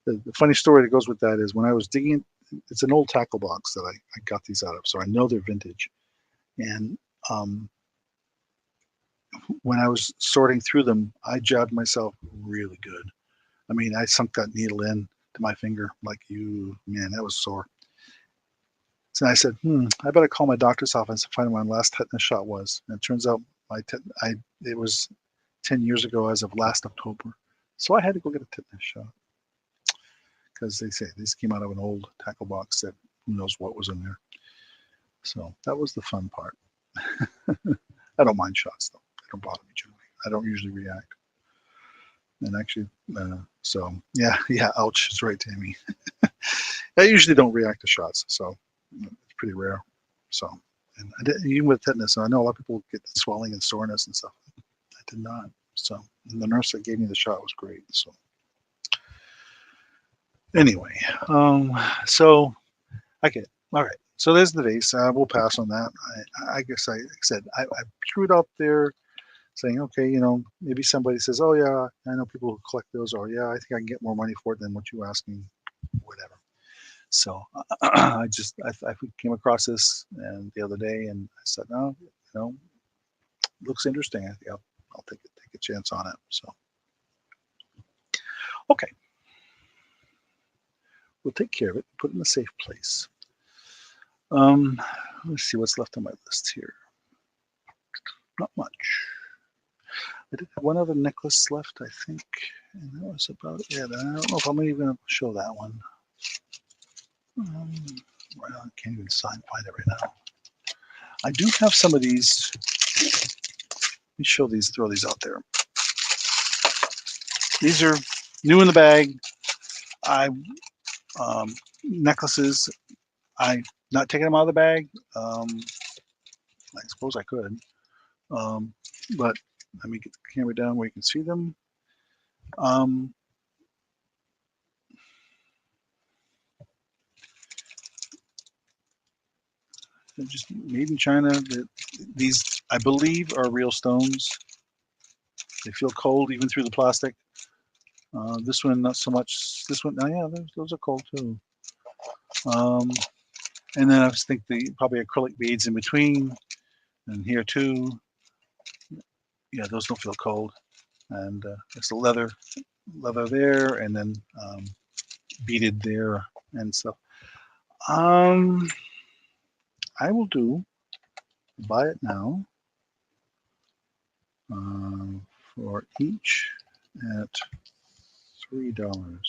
The funny story that goes with that is when I was digging, it's an old tackle box that I got these out of, so I know they're vintage. And when I was sorting through them, I jabbed myself really good. I mean, I sunk that needle in to my finger. Like, man, that was sore. So I said, I better call my doctor's office and find out when my last tetanus shot was. And it turns out it was 10 years ago as of last October. So I had to go get a tetanus shot because they say this came out of an old tackle box that who knows what was in there. So that was the fun part. I don't mind shots though. They don't bother me generally. I don't usually react. And actually, so yeah, ouch is right, Tammy. I usually don't react to shots, so it's pretty rare. So, and even with tetanus, I know a lot of people get swelling and soreness and stuff. I did not. So, and the nurse that gave me the shot was great. So, anyway, so okay, all right. So there's the vase. We'll pass on that. I guess I said I threw it out there, saying, okay, maybe somebody says, oh yeah, I know people who collect those, or yeah, I think I can get more money for it than what you asking, whatever. So I came across this and the other day, and I said, no, looks interesting. I think I'll take a chance on it. So okay, we'll take care of it. Put it in a safe place. Let's see what's left on my list here. Not much. I did have one other necklace left, I think, and that was about it. I don't know if I'm even going to show that one. Well, I can't even find it right now. I do have some of these. Let me show these, throw these out there. These are new in the bag. Necklaces. I'm not taking them out of the bag. I suppose I could. But let me get the camera down where you can see them. They're just made in China. These, I believe, are real stones. They feel cold even through the plastic. This one, not so much. This one, oh yeah, those are cold too. And then I was thinking probably acrylic beads in between, and here too. Yeah, those don't feel cold. And it's the leather there, and then beaded there and stuff. I will buy it now for each at $3.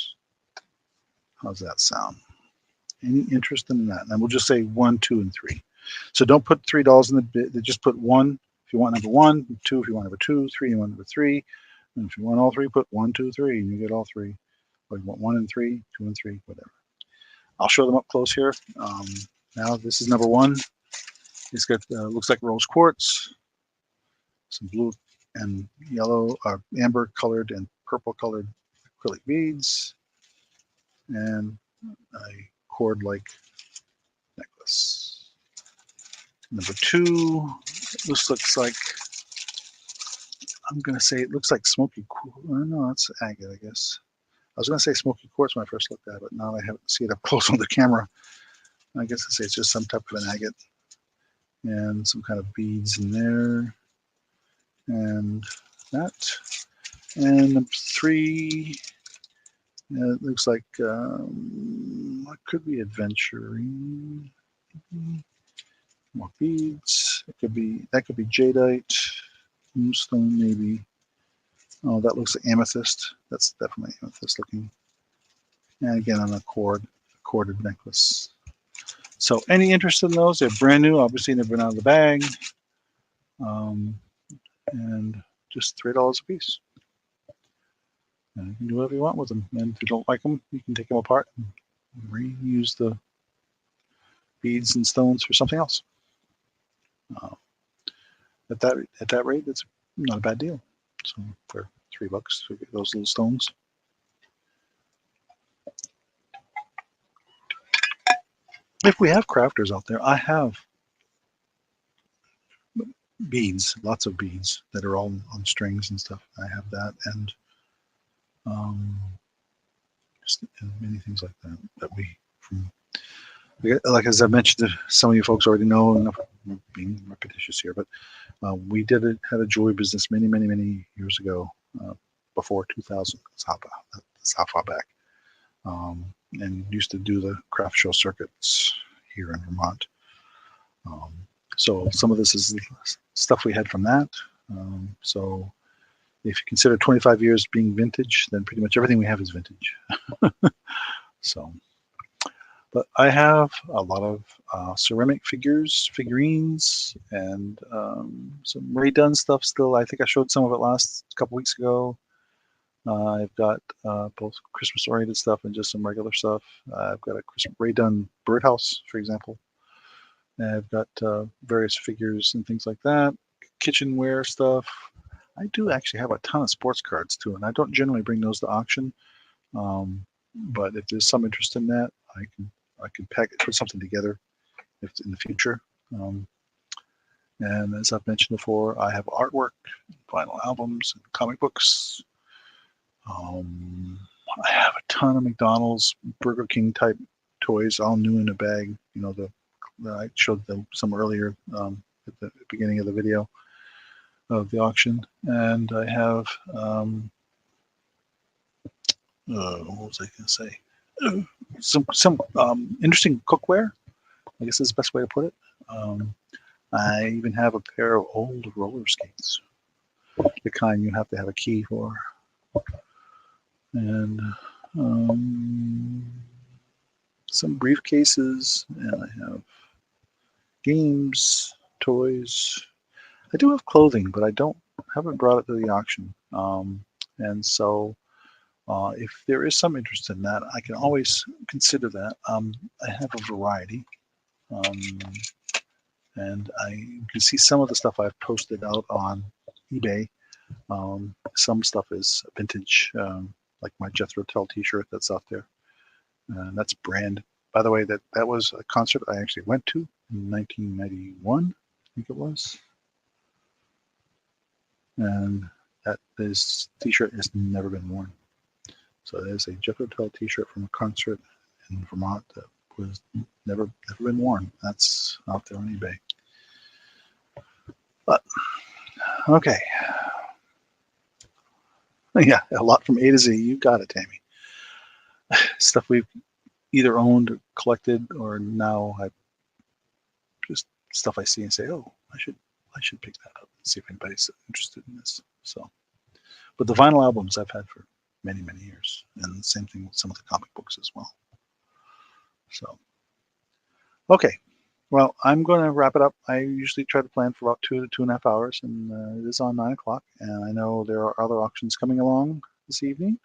How's that sound? Any interest in that? And we'll just say 1, 2, and 3. So don't put $3 in the bid. Just put 1 if you want number 1, 2 if you want number 2, 3 if you want number 3. And if you want all 3, put 1, 2, 3, and you get all 3. Or you want 1 and 3, 2 and 3, whatever. I'll show them up close here. Now this is number 1. It's got looks like rose quartz, some blue and yellow, amber colored and purple colored acrylic beads, and a cord-like necklace. Number 2, this looks like, I'm going to say it looks like smoky quartz. No, it's agate, I guess. I was going to say smoky quartz when I first looked at it, but now I haven't seen it up close on the camera. I guess I say it's just some type of an agate, and some kind of beads in there, and that. And number 3, it looks like what could be adventuring. More beads. That could be jadeite, moonstone maybe. Oh, that looks like amethyst. That's definitely amethyst looking. And again on a corded necklace. So any interest in those? They're brand new. Obviously, they've been out of the bag. And just $3 a piece. And you can do whatever you want with them. And if you don't like them, you can take them apart and reuse the beads and stones for something else. At that rate, it's not a bad deal. So for $3 to get those little stones. If we have crafters out there, I have beads, lots of beads that are all on strings and stuff. I have that, and just many things like that like as I mentioned, some of you folks already know, enough being repetitious here, but we had a jewelry business many years ago, before 2000. That's how far back. and used to do the craft show circuits here in Vermont. So some of this is stuff we had from that. So if you consider 25 years being vintage, then pretty much everything we have is vintage. So, but I have a lot of ceramic figurines, and some Ray Dunn stuff still. I think I showed some of it last couple weeks ago. I've got both Christmas-oriented stuff and just some regular stuff. I've got a Ray Dunn birdhouse, for example. And I've got various figures and things like that. Kitchenware stuff. I do actually have a ton of sports cards too, and I don't generally bring those to auction. But if there's some interest in that, I can put something together if in the future. And as I've mentioned before, I have artwork, vinyl albums, and comic books. I have a ton of McDonald's, Burger King type toys, all new in a bag. You know, I showed them some earlier at the beginning of the video of the auction. And I have, what was I going to say? Some interesting cookware, I guess is the best way to put it. I even have a pair of old roller skates, the kind you have to have a key for. And some briefcases, and I have games, toys. I do have clothing, but I haven't brought it to the auction. And so if there is some interest in that, I can always consider that. I have a variety. And you can see some of the stuff I've posted out on eBay. Some stuff is vintage, like my Jethro Tull t-shirt that's out there. That's brand. By the way, that was a concert I actually went to in 1991, I think it was. And this t-shirt has never been worn. So there's a Jethro Tull t-shirt from a concert in Vermont that was never been worn. That's out there on eBay. But okay. Yeah, a lot from A to Z. You got it, Tammy. Stuff we've either owned or collected, or now I just stuff I see and say, oh, I should pick that up and see if anybody's interested in this. So, but the vinyl albums I've had for many, many years, and the same thing with some of the comic books as well. So, okay. Well, I'm going to wrap it up. I usually try to plan for about 2 to 2.5 hours, and it is on 9 o'clock. And I know there are other auctions coming along this evening.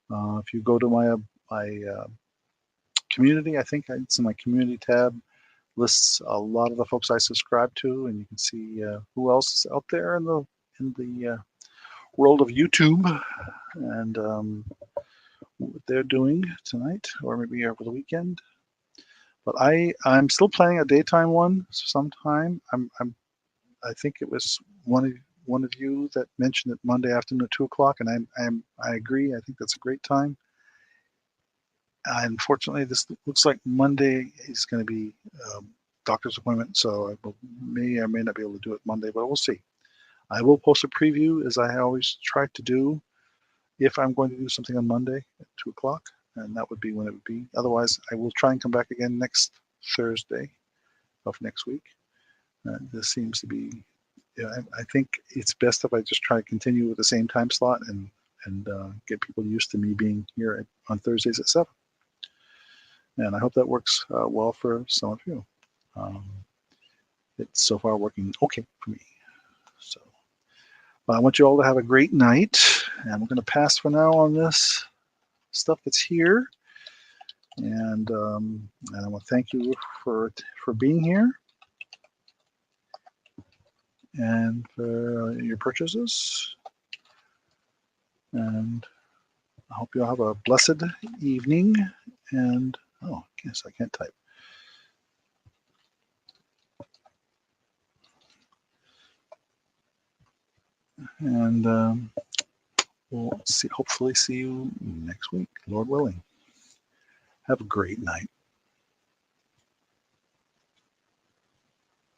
If you go to my community, I think it's in my community tab, lists a lot of the folks I subscribe to, and you can see who else is out there in the world of YouTube, and what they're doing tonight or maybe over the weekend. But I'm still planning a daytime one sometime. I think it was one of you that mentioned it Monday afternoon at 2 o'clock, and I agree. I think that's a great time. Unfortunately, this looks like Monday is going to be doctor's appointment, so I may or may not be able to do it Monday, but we'll see. I will post a preview, as I always try to do, if I'm going to do something on Monday at 2 o'clock, and that would be when it would be. Otherwise, I will try and come back again next Thursday of next week. This seems to be, I think it's best if I just try to continue with the same time slot and get people used to me being here on Thursdays at 7. And I hope that works well for some of you. It's so far working okay for me. So I want you all to have a great night. And we're going to pass for now on this stuff that's here. And I want to thank you for being here and for your purchases. And I hope you all have a blessed evening. And oh, I guess I can't type. And we'll hopefully see you next week, Lord willing. Have a great night.